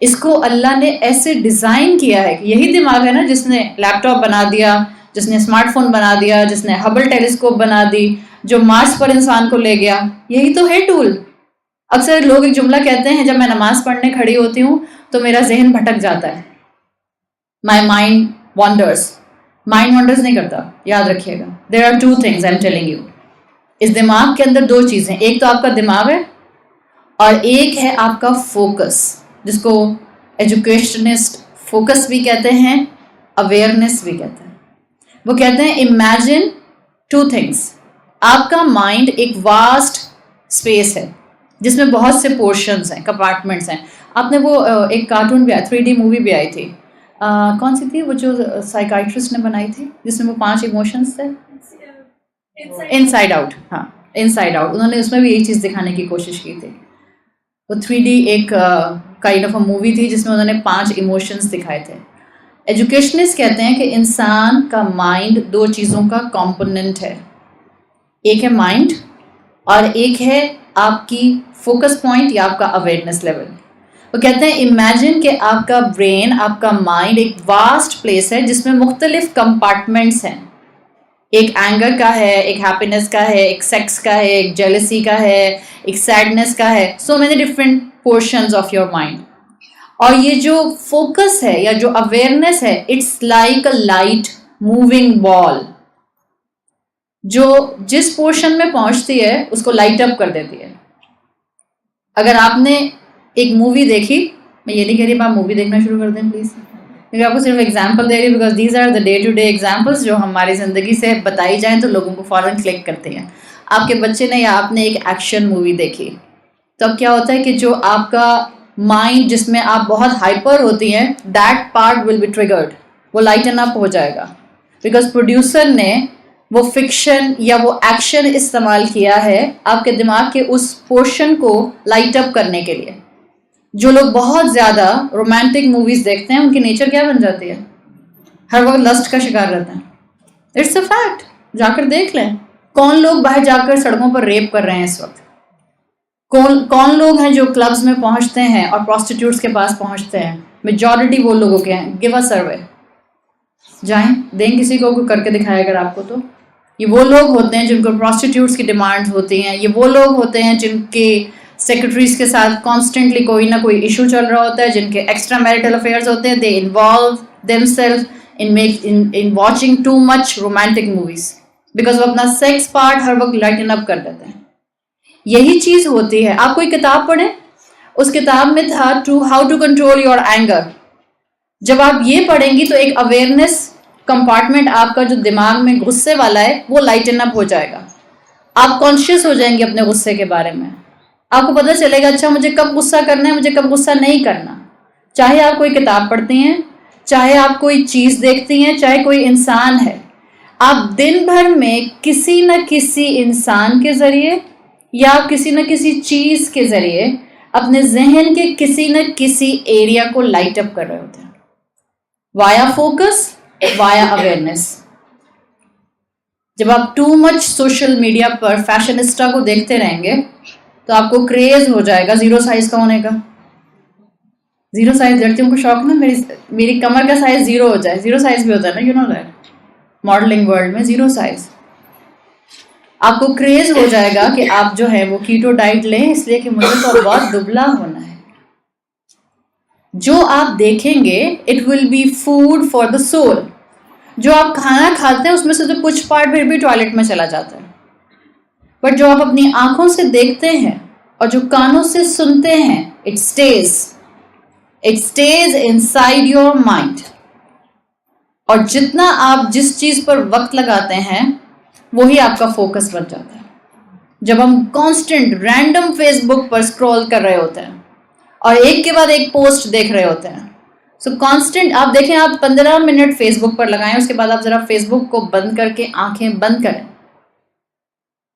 Speaker 1: اس کو اللہ نے ایسے ڈیزائن کیا ہے. یہی دماغ ہے نا جس نے لیپ ٹاپ بنا دیا، جس نے اسمارٹ فون بنا دیا، جس نے ہبل ٹیلیسکوپ بنا دی، جو مارس پر انسان کو لے گیا. یہی تو ہے ٹول. اکثر لوگ ایک جملہ کہتے ہیں جب میں نماز پڑھنے کھڑی ہوتی ہوں تو میرا ذہن بھٹک جاتا ہے. My mind وانڈرس. مائنڈ وانڈرس نہیں کرتا، یاد رکھیے گا. There are two things I am telling you. اس دماغ کے اندر دو چیزیں، ایک تو آپ کا دماغ ہے اور ایک ہے آپ کا فوکس، جس کو ایجوکیشنسٹ فوکس بھی کہتے ہیں، اویئرنیس بھی کہتے ہیں. وہ کہتے ہیں امیجن ٹو تھنگس. آپ کا مائنڈ ایک واسٹ اسپیس ہے جس میں بہت سے پورشنز ہیں، کمپارٹمنٹس ہیں. آپ نے وہ ایک کارٹون بھی آیا، 3D مووی بھی آئی تھی، کون سی تھی وہ جو سائیکائٹرسٹ نے بنائی تھی جس میں وہ 5 ایموشنز تھے؟ ان سائڈ آؤٹ. ہاں ان سائڈ آؤٹ. انہوں نے اس میں بھی یہی چیز دکھانے کی کوشش کی تھی. وہ 3D ایک کائنڈ آف اے مووی تھی جس میں انہوں نے 5 ایموشنز دکھائے تھے. ایجوکیشنسٹ کہتے ہیں کہ انسان کا مائنڈ 2 چیزوں کا کمپوننٹ ہے. ایک ہے مائنڈ اور ایک ہے آپ کی فوکس پوائنٹ یا آپ کا اویئرنیس لیول. وہ کہتے ہیں امیجن کہ آپ کا برین، آپ کا مائنڈ ایک واسٹ پلیس ہے جس میں مختلف کمپارٹمنٹس ہیں. ایک اینگر کا ہے، ایک ہیپینس کا ہے، ایک سیکس کا ہے، ایک جیلسی کا ہے، ایک سیڈنس کا ہے. So many different portions of your mind. اور یہ جو فوکس ہے یا جو اویئرنیس ہے it's like a light moving ball, جو جس پورشن میں پہنچتی ہے اس کو لائٹ اپ کر دیتی ہے. اگر آپ نے ایک مووی دیکھی، میں یہ نہیں کہہ رہی آپ مووی دیکھنا شروع کر دیں پلیز، کیونکہ آپ کو صرف ایگزامپل دے رہی ہوں because these are the day to day examples جو ہماری زندگی سے بتائی جائیں تو لوگوں کو فوراً کلک کرتے ہیں. آپ کے بچے نے یا آپ نے ایک ایکشن مووی دیکھی تو اب کیا ہوتا ہے کہ جو آپ کا مائنڈ جس میں آپ بہت ہائپر ہوتی ہیں that part will be triggered, وہ لائٹن اپ ہو جائے گا بیکاز پروڈیوسر نے وہ فکشن یا وہ ایکشن استعمال کیا ہے آپ کے دماغ کے اس پورشن کو لائٹ اپ کرنے کے لیے. جو لوگ بہت زیادہ رومانٹک موویز دیکھتے ہیں ان کی نیچر کیا بن جاتی ہے؟ ہر وقت لسٹ کا شکار رہتے ہیں. اٹس اے فیکٹ، جا کر دیکھ لیں کون لوگ باہر جا کر سڑکوں پر ریپ کر رہے ہیں اس وقت، کون لوگ ہیں جو کلبز میں پہنچتے ہیں اور پروسٹیٹیوٹس کے پاس پہنچتے ہیں. میجورٹی وہ لوگوں کے ہیں. گیو اے سروے، جائیں دیں کسی کو کر کے دکھائے اگر آپ کو تو. یہ وہ لوگ ہوتے ہیں جن کو پروسٹیٹیوٹس کی ڈیمانڈ ہوتی ہیں، یہ وہ لوگ ہوتے ہیں جن کے سیکرٹریز کے ساتھ کانسٹنٹلی کوئی نہ کوئی ایشو چل رہا ہوتا ہے، جن کے ایکسٹرا میرٹل افیئرز ہوتے ہیں. They involve them self in watching too much romantic movies because وہ اپنا سیکس پارٹ ہر وقت لائٹن اپ کر دیتے ہیں. یہی چیز ہوتی ہے. آپ کوئی کتاب پڑھیں، اس کتاب میں تھا how to control your anger. جب آپ یہ پڑھیں گی تو ایک اویئرنیس کمپارٹمنٹ آپ کا جو دماغ میں غصے والا ہے وہ لائٹن اپ ہو جائے گا. آپ کانشیس ہو جائیں گے اپنے غصے کے بارے میں. آپ کو پتہ چلے گا اچھا مجھے کب غصہ کرنا ہے، مجھے کب غصہ نہیں کرنا. چاہے آپ کوئی کتاب پڑھتی ہیں، چاہے آپ کوئی چیز دیکھتی ہیں، چاہے کوئی انسان ہے، آپ دن بھر میں کسی نہ کسی انسان کے ذریعے یا کسی نہ کسی چیز کے ذریعے اپنے ذہن کے کسی نہ کسی ایریا کو لائٹ اپ کر رہے ہوتے ہیں وایا فوکس، وایا اویئرنیس. جب آپ ٹو مچ سوشل میڈیا پر فیشنسٹا کو دیکھتے رہیں گے تو آپ کو کریز ہو جائے گا زیرو سائز کا ہونے کا. زیرو سائز لڑکیوں کو شوق نا میری کمر کا سائز زیرو ہو جائے. زیرو سائز بھی ہوتا ہے نا، you know that, modelling world میں زیرو سائز. آپ کو کریز ہو جائے گا کہ آپ جو ہے وہ کیٹو ڈائٹ لیں اس لیے کہ مجھے تو بہت دبلا ہونا ہے. جو آپ دیکھیں گے it will be food for the soul. جو آپ کھانا کھاتے ہیں اس میں سے تو کچھ پارٹ پھر بھی ٹوائلٹ میں چلا جاتا ہے، بٹ جو آپ اپنی آنکھوں سے دیکھتے ہیں اور جو کانوں سے سنتے ہیں it stays inside your mind. اور جتنا آپ جس چیز پر وقت لگاتے ہیں وہی آپ کا فوکس بن جاتا ہے. جب ہم کانسٹنٹ رینڈم فیس بک پر اسکرول کر رہے ہوتے ہیں اور ایک کے بعد ایک پوسٹ دیکھ رہے ہوتے ہیں، سو کانسٹنٹ آپ دیکھیں، آپ 15 منٹ فیس بک پر لگائیں، اس کے بعد آپ ذرا فیس بک کو بند کر کے آنکھیں بند کریں.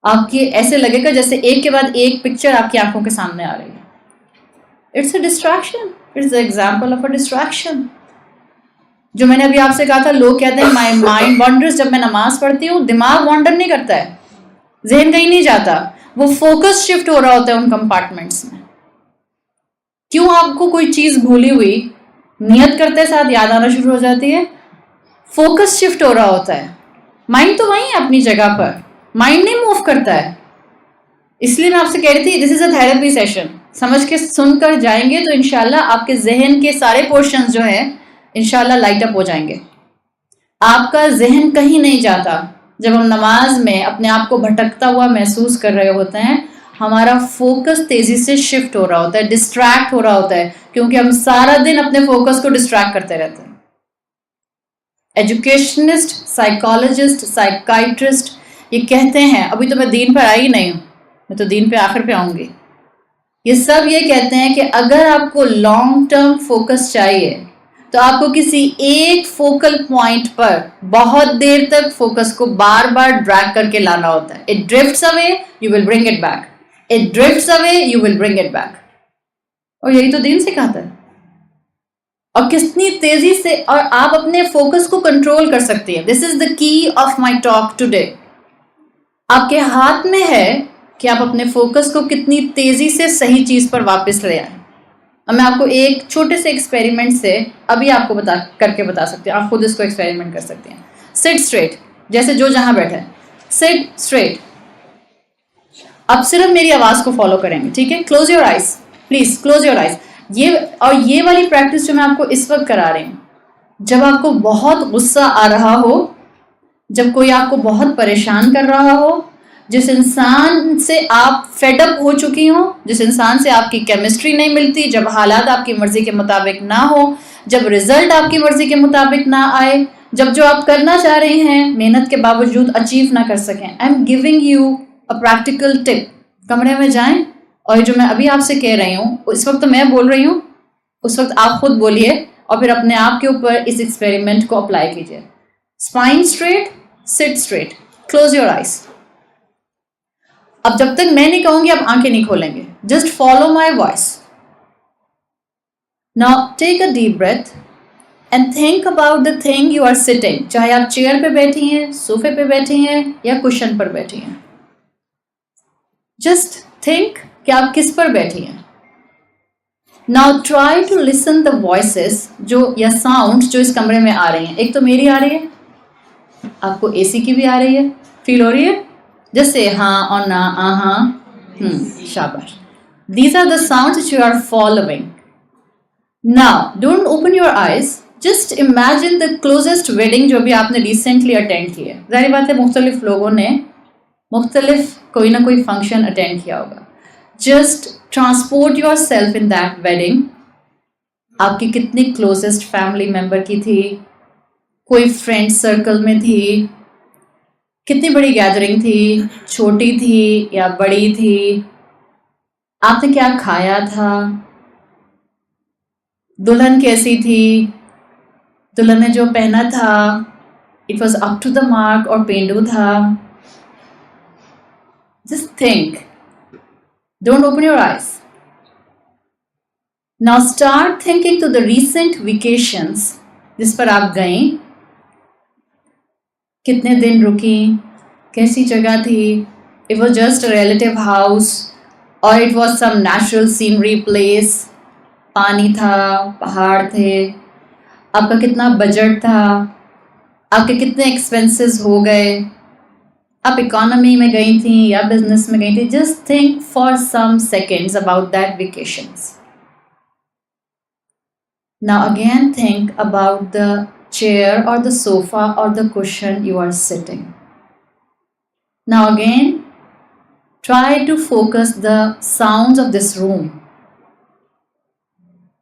Speaker 1: آپ کی ایسے لگے گا جیسے ایک کے بعد ایک پکچر آپ کی آنکھوں کے سامنے آ رہی ہے. It's a distraction, it's a example of a distraction. جو میں نے ابھی آپ سے کہا تھا لوگ کہتے ہیں مائی مائنڈ وانڈرز. جب میں نماز پڑھتی ہوں دماغ وانڈر نہیں کرتا ہے، ذہن کہیں نہیں جاتا، وہ فوکس شفٹ ہو رہا ہوتا ہے ان کمپارٹمنٹس میں. کیوں؟ آپ کو کوئی چیز بھولی ہوئی نیت کرتے ساتھ یاد آنا شروع ہو جاتی ہے، فوکس شفٹ ہو رہا ہوتا ہے. مائنڈ تو وہیں ہے اپنی جگہ پر، مائنڈ نہیں موو کرتا ہے. اس لیے میں آپ سے کہہ رہی تھی دس از اے تھراپی سیشن. سمجھ کے سن کر جائیں گے تو انشاءاللہ آپ کے ذہن کے سارے پورشنز جو ہیں انشاءاللہ لائٹ اپ ہو جائیں گے. آپ کا ذہن کہیں نہیں جاتا. جب ہم نماز میں اپنے آپ کو بھٹکتا ہوا محسوس کر رہے ہوتے ہیں ہمارا فوکس تیزی سے شفٹ ہو رہا ہوتا ہے، ڈسٹریکٹ ہو رہا ہوتا ہے، کیونکہ ہم سارا دن اپنے فوکس کو ڈسٹریکٹ کرتے رہتے ہیں. ایجوکیشنسٹ، سائیکالوجسٹ، سائیکائٹرسٹ یہ کہتے ہیں، ابھی تو میں دین پر آئی نہیں ہوں، میں تو دین پہ آخر پہ آؤں گی، یہ سب یہ کہتے ہیں کہ اگر آپ کو لانگ ٹرم فوکس چاہیے تو آپ کو کسی ایک فوکل پوائنٹ پر بہت دیر تک فوکس کو بار بار ڈریگ کر کے لانا ہوتا ہے. It drifts away you will bring it back, it drifts away you will bring it back. اور یہی تو دین سکھاتا ہے. اور کتنی تیزی سے اور آپ اپنے فوکس کو کنٹرول کر سکتے ہیں. دس از دا کی آف مائی ٹاک ٹوڈے. آپ کے ہاتھ میں ہے کہ آپ اپنے فوکس کو کتنی تیزی سے صحیح چیز پر واپس لے آئیں. اور میں آپ کو ایک چھوٹے سے ایکسپیریمنٹ سے ابھی آپ کو کر کے بتا سکتے ہیں. آپ خود اس کو ایکسپیریمنٹ کر سکتے ہیں. سٹ اسٹریٹ، جیسے جو جہاں بیٹھے سٹ اسٹریٹ. اب صرف میری آواز کو فالو کریں گے، ٹھیک ہے؟ Close your eyes please, close your eyes. یہ والی پریکٹس جو میں آپ کو اس وقت کرا رہی ہوں، جب آپ کو بہت غصہ آ رہا ہو، جب کوئی آپ کو بہت پریشان کر رہا ہو، جس انسان سے آپ فیڈ اپ ہو چکی ہوں، جس انسان سے آپ کی کیمسٹری نہیں ملتی، جب حالات آپ کی مرضی کے مطابق نہ ہو، جب رزلٹ آپ کی مرضی کے مطابق نہ آئے، جب جو آپ کرنا چاہ رہے ہیں محنت کے باوجود اچیو نہ کر سکیں، I am giving you a practical tip. کمرے میں جائیں اور جو میں ابھی آپ سے کہہ رہی ہوں، اس وقت تو میں بول رہی ہوں، اس وقت آپ خود بولیے اور پھر اپنے آپ کے اوپر اس ایکسپیریمنٹ کو اپلائی کیجیے. اسپائن اسٹریٹ، سٹ اسٹریٹ، کلوز یور آئیز. اب جب تک میں نہیں کہوں گی آپ آنکھیں نہیں کھولیں گے. Just follow my voice. Now take a deep breath and think about the thing you are sitting. چاہے آپ چیئر پہ بیٹھی ہیں، صوفے پہ بیٹھی ہیں یا کشن پر بیٹھی ہیں. جسٹ تھنک کہ آپ کس پر بیٹھی ہیں. Now try to listen the voices یا ساؤنڈ جو اس کمرے میں آ رہی ہیں. ایک تو میری آ رہی ہے، آپ کو اے سی کی بھی آ رہی ہے، فیل ہو رہی ہے جیسے ہاں اور نہ، ہاں. شاباش. These are the sounds you are following. Now don't open your eyes. Just imagine the closest wedding جو بھی آپ نے ریسنٹلی اٹینڈ کی ہے. ظاہر بات ہے مختلف لوگوں نے مختلف کوئی نہ کوئی فنکشن اٹینڈ کیا ہوگا. Just transport your self in that wedding. آپ کی کتنی کلوزسٹ فیملی ممبر کی تھی، کوئی فرینڈ سرکل میں تھی، کتنی بڑی گیدرنگ تھی، چھوٹی تھی یا بڑی تھی، آپ نے کیا کھایا تھا، دلہن کیسی تھی، دلہن نے جو پہنا تھا it was up to the mark اور پینڈو تھا. Just think. Don't open your eyes. Now start thinking to the recent vacations جس پر آپ گئیں. کتنے دن رکیں، کیسی جگہ تھی. It was just a relative house or it was some natural scenery place. پانی تھا، پہاڑ تھے. آپ کا کتنا بجٹ تھا، آپ کے کتنے ایکسپینسز ہو گئے، آپ اکانومی میں گئی تھیں یا بزنس میں گئی تھیں. Just think for some seconds about that vacations. Now again think about the chair or the sofa or the cushion you are sitting. Now again try to focus the sounds of this room.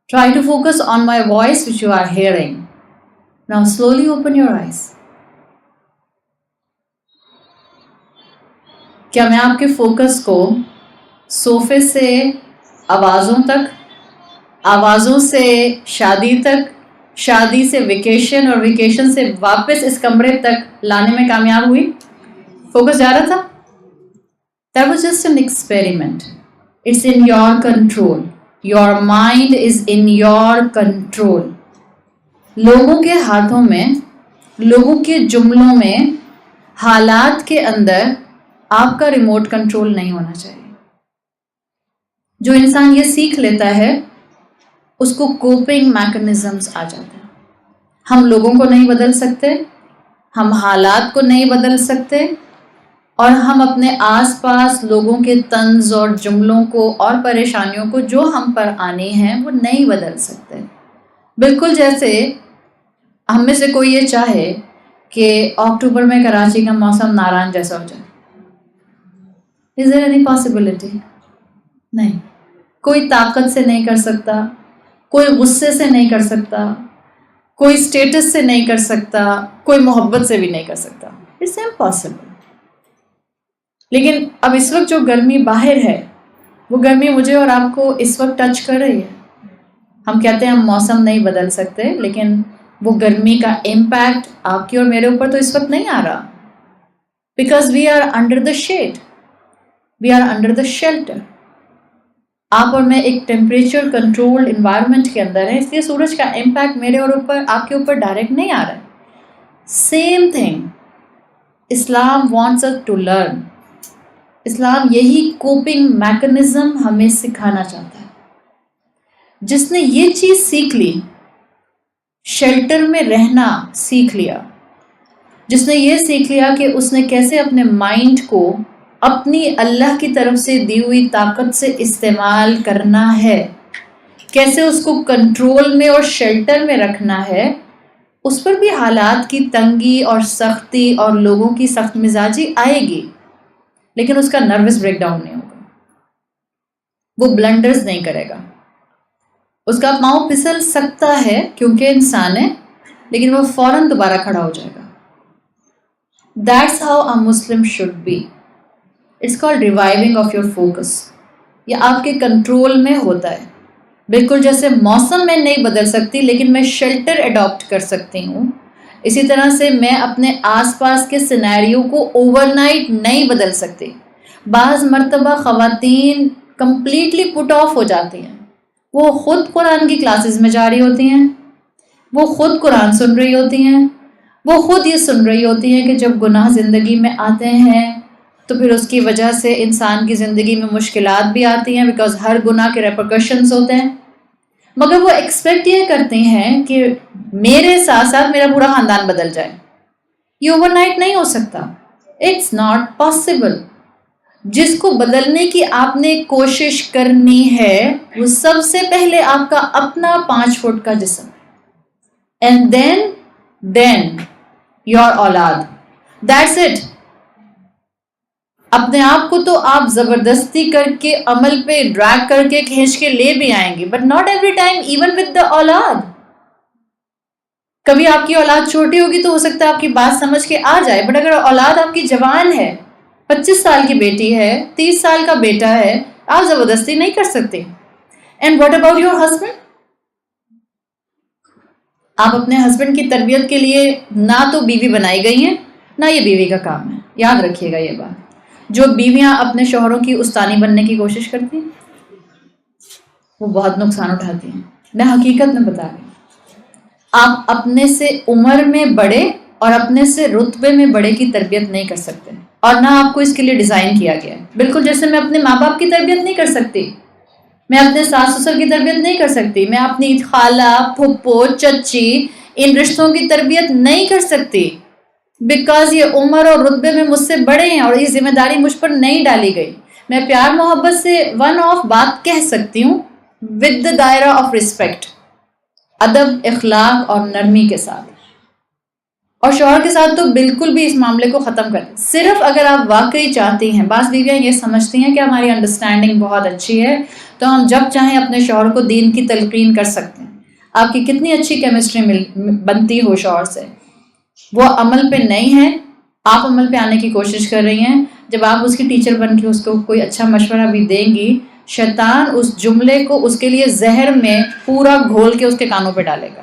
Speaker 1: Try to focus on my voice which you are hearing. Now slowly open your eyes. کیا میں آپ کے focus کو صوفے سے آوازوں تک، آوازوں سے شادی تک، شادی سے ویکیشن اور ویکیشن سے واپس اس کمرے تک لانے میں کامیاب ہوئی؟ فوکس جا رہا تھا؟ That was just an experiment. It's in your control. Your mind is in your control. لوگوں کے ہاتھوں میں، لوگوں کے جملوں میں، حالات کے اندر آپ کا ریموٹ کنٹرول نہیں ہونا چاہیے. جو انسان یہ سیکھ لیتا ہے اس کو کوپنگ میکنزمز آ جاتے ہیں. ہم لوگوں کو نہیں بدل سکتے، ہم حالات کو نہیں بدل سکتے، اور ہم اپنے آس پاس لوگوں کے طنز اور جملوں کو اور پریشانیوں کو جو ہم پر آنی ہیں وہ نہیں بدل سکتے. بالکل جیسے ہم میں سے کوئی یہ چاہے کہ اکتوبر میں کراچی کا موسم ناران جیسا ہو جائے. Is there any possibility? نہیں. کوئی طاقت سے نہیں کر سکتا، کوئی غصے سے نہیں کر سکتا، کوئی اسٹیٹس سے نہیں کر سکتا، کوئی محبت سے بھی نہیں کر سکتا. It's impossible. لیکن اب اس وقت جو گرمی باہر ہے وہ گرمی مجھے اور آپ کو اس وقت ٹچ کر رہی ہے. ہم کہتے ہیں ہم موسم نہیں بدل سکتے، لیکن وہ گرمی کا امپیکٹ آپ کی اور میرے اوپر تو اس وقت نہیں آ رہا. Because we are under the shade, we are under the shelter. آپ اور میں ایک ٹیمپریچر کنٹرول انوائرمنٹ کے اندر ہیں، اس لیے سورج کا امپیکٹ میرے اور اوپر، آپ کے اوپر ڈائریکٹ نہیں آ رہا ہے. Same thing Islam wants us to learn. Islam یہی کوپنگ میکنزم ہمیں سکھانا چاہتا ہے. جس نے یہ چیز سیکھ لی، شیلٹر میں رہنا سیکھ لیا، جس نے یہ سیکھ لیا کہ اس نے کیسے اپنے مائنڈ کو اپنی اللہ کی طرف سے دی ہوئی طاقت سے استعمال کرنا ہے، کیسے اس کو کنٹرول میں اور شیلٹر میں رکھنا ہے، اس پر بھی حالات کی تنگی اور سختی اور لوگوں کی سخت مزاجی آئے گی، لیکن اس کا نروس بریک ڈاؤن نہیں ہوگا، وہ بلنڈرز نہیں کرے گا، اس کا پاؤں پھسل سکتا ہے کیونکہ انسان ہے، لیکن وہ فوراً دوبارہ کھڑا ہو جائے گا۔ That's how a Muslim should be. It's called reviving of your focus. یہ آپ کے کنٹرول میں ہوتا ہے، بالکل جیسے موسم میں نہیں بدل سکتی لیکن میں شیلٹر اڈاپٹ کر سکتی ہوں، اسی طرح سے میں اپنے آس پاس کے سینیریو کو اوور نائٹ نہیں بدل سکتی۔ بعض مرتبہ خواتین کمپلیٹلی پٹ آف ہو جاتی ہیں، وہ خود قرآن کی کلاسز میں جا رہی ہوتی ہیں، وہ خود قرآن سن رہی ہوتی ہیں، وہ خود یہ سن رہی ہوتی ہیں کہ جب گناہ زندگی میں آتے ہیں تو پھر اس کی وجہ سے انسان کی زندگی میں مشکلات بھی آتی ہیں، بیکاز ہر گناہ کے ریپرکشنز ہوتے ہیں، مگر وہ ایکسپیکٹ یہ کرتے ہیں کہ میرے ساتھ ساتھ میرا پورا خاندان بدل جائے۔ یہ اوور نائٹ نہیں ہو سکتا، اٹس ناٹ پاسبل۔ جس کو بدلنے کی آپ نے کوشش کرنی ہے وہ سب سے پہلے آپ کا اپنا 5 فٹ کا جسم، اینڈ دین یور اولاد، دیٹس اٹ۔ اپنے آپ کو تو آپ زبردستی کر کے عمل پہ ڈریگ کر کے کھینچ کے لے بھی آئیں گے، but not every time, even with the اولاد۔ کبھی آپ کی اولاد چھوٹی ہوگی تو ہو سکتا ہے آپ کی بات سمجھ کے آ جائے، بٹ اگر اولاد آپ کی جوان ہے، 25 سال کی بیٹی ہے، 30 سال کا بیٹا ہے، آپ زبردستی نہیں کر سکتے۔ And what about your husband? آپ اپنے ہسبینڈ کی تربیت کے لیے نہ تو بیوی بنائی گئی ہیں، نہ یہ بیوی کا کام ہے، یاد رکھیے گا یہ بات۔ جو بیویاں اپنے شوہروں کی استانی بننے کی کوشش کرتی ہیں وہ بہت نقصان اٹھاتی ہیں، میں حقیقت میں بتا رہی ہوں۔ آپ اپنے سے عمر میں بڑے اور اپنے سے رتبے میں بڑے کی تربیت نہیں کر سکتے، اور نہ آپ کو اس کے لیے ڈیزائن کیا گیا ہے۔ بالکل جیسے میں اپنے ماں باپ کی تربیت نہیں کر سکتی، میں اپنے ساس سسر کی تربیت نہیں کر سکتی، میں اپنی خالہ، پھپھو، چچی، ان رشتوں کی تربیت نہیں کر سکتی، بیکاز یہ عمر اور رتبے میں مجھ سے بڑے ہیں اور یہ ذمہ داری مجھ پر نہیں ڈالی گئی۔ میں پیار محبت سے ون آف بات کہہ سکتی ہوں، ود دا دائرہ آف رسپیکٹ، ادب، اخلاق اور نرمی کے ساتھ، اور شوہر کے ساتھ تو بالکل بھی اس معاملے کو ختم کر دیں۔ صرف اگر آپ واقعی چاہتی ہیں، بعض بیویاں یہ سمجھتی ہیں کہ ہماری انڈرسٹینڈنگ بہت اچھی ہے تو ہم جب چاہیں اپنے شوہر کو دین کی تلقین کر سکتے ہیں۔ آپ کی کتنی اچھی کیمسٹری بنتی ہو شوہر سے، وہ عمل پہ نہیں ہے، آپ عمل پہ آنے کی کوشش کر رہی ہیں، جب آپ اس کی ٹیچر بن کے اس کو کوئی اچھا مشورہ بھی دیں گی، شیطان اس جملے کو اس کے لیے زہر میں پورا گھول کے اس کے کانوں پہ ڈالے گا۔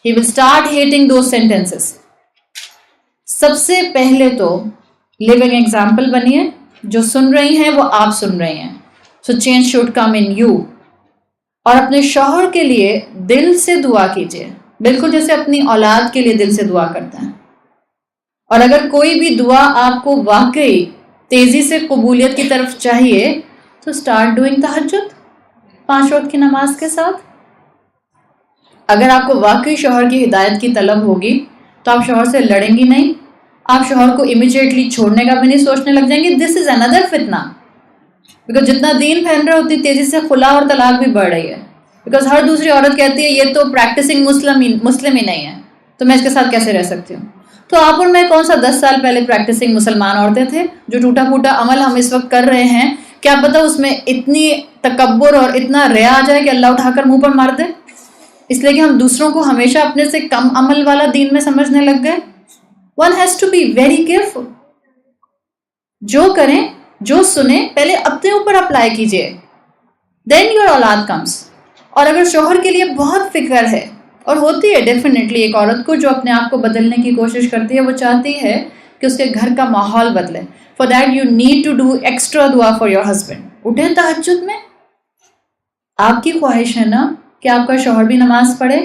Speaker 1: He will start hating those sentences۔ سب سے پہلے تو لیونگ ایگزامپل بنیے، جو سن رہی ہیں وہ آپ سن رہی ہیں، so change should come in you۔ اور اپنے شوہر کے لیے دل سے دعا کیجیے، بالکل جیسے اپنی اولاد کے لیے دل سے دعا کرتے ہیں۔ اور اگر کوئی بھی دعا آپ کو واقعی تیزی سے قبولیت کی طرف چاہیے تو اسٹارٹ ڈوئنگ تہجد 5 وقت کی نماز کے ساتھ۔ اگر آپ کو واقعی شوہر کی ہدایت کی طلب ہوگی تو آپ شوہر سے لڑیں گی نہیں، آپ شوہر کو امیجیٹلی چھوڑنے کا بھی نہیں سوچنے لگ جائیں گے۔ دس از اندر فتنہ، بیکاز جتنا دین پھیل رہا اتنی تیزی سے خلا اور طلاق بھی بڑھ رہی ہے، بیکاز ہر دوسری عورت کہتی ہے یہ تو پریکٹسنگ مسلم ہی نہیں ہے تو میں اس کے ساتھ کیسے رہ سکتی ہوں۔ تو آپ اور میں کون سا 10 سال پہلے پریکٹسنگ مسلمان عورتیں تھے؟ جو ٹوٹا پھوٹا عمل ہم اس وقت کر رہے ہیں، کیا پتہ اس میں اتنی تکبر اور اتنا ریا آ جائے کہ اللہ اٹھا کر منہ پر مار دے، اس لیے کہ ہم دوسروں کو ہمیشہ اپنے سے کم عمل والا دین میں سمجھنے لگ گئے۔ One has to be very careful۔ جو کریں، جو سنیں، پہلے اپنے اوپر اپلائی کیجئے، then your اولاد comes۔ اور اگر شوہر کے لیے بہت فکر ہے، اور ہوتی ہے ڈیفینیٹلی ایک عورت کو جو اپنے آپ کو بدلنے کی کوشش کرتی ہے، وہ چاہتی ہے کہ اس کے گھر کا ماحول بدلے، for that you need to do extra دعا for your husband۔ اٹھیں تہجد میں، آپ کی خواہش ہے نا کہ آپ کا شوہر بھی نماز پڑھے،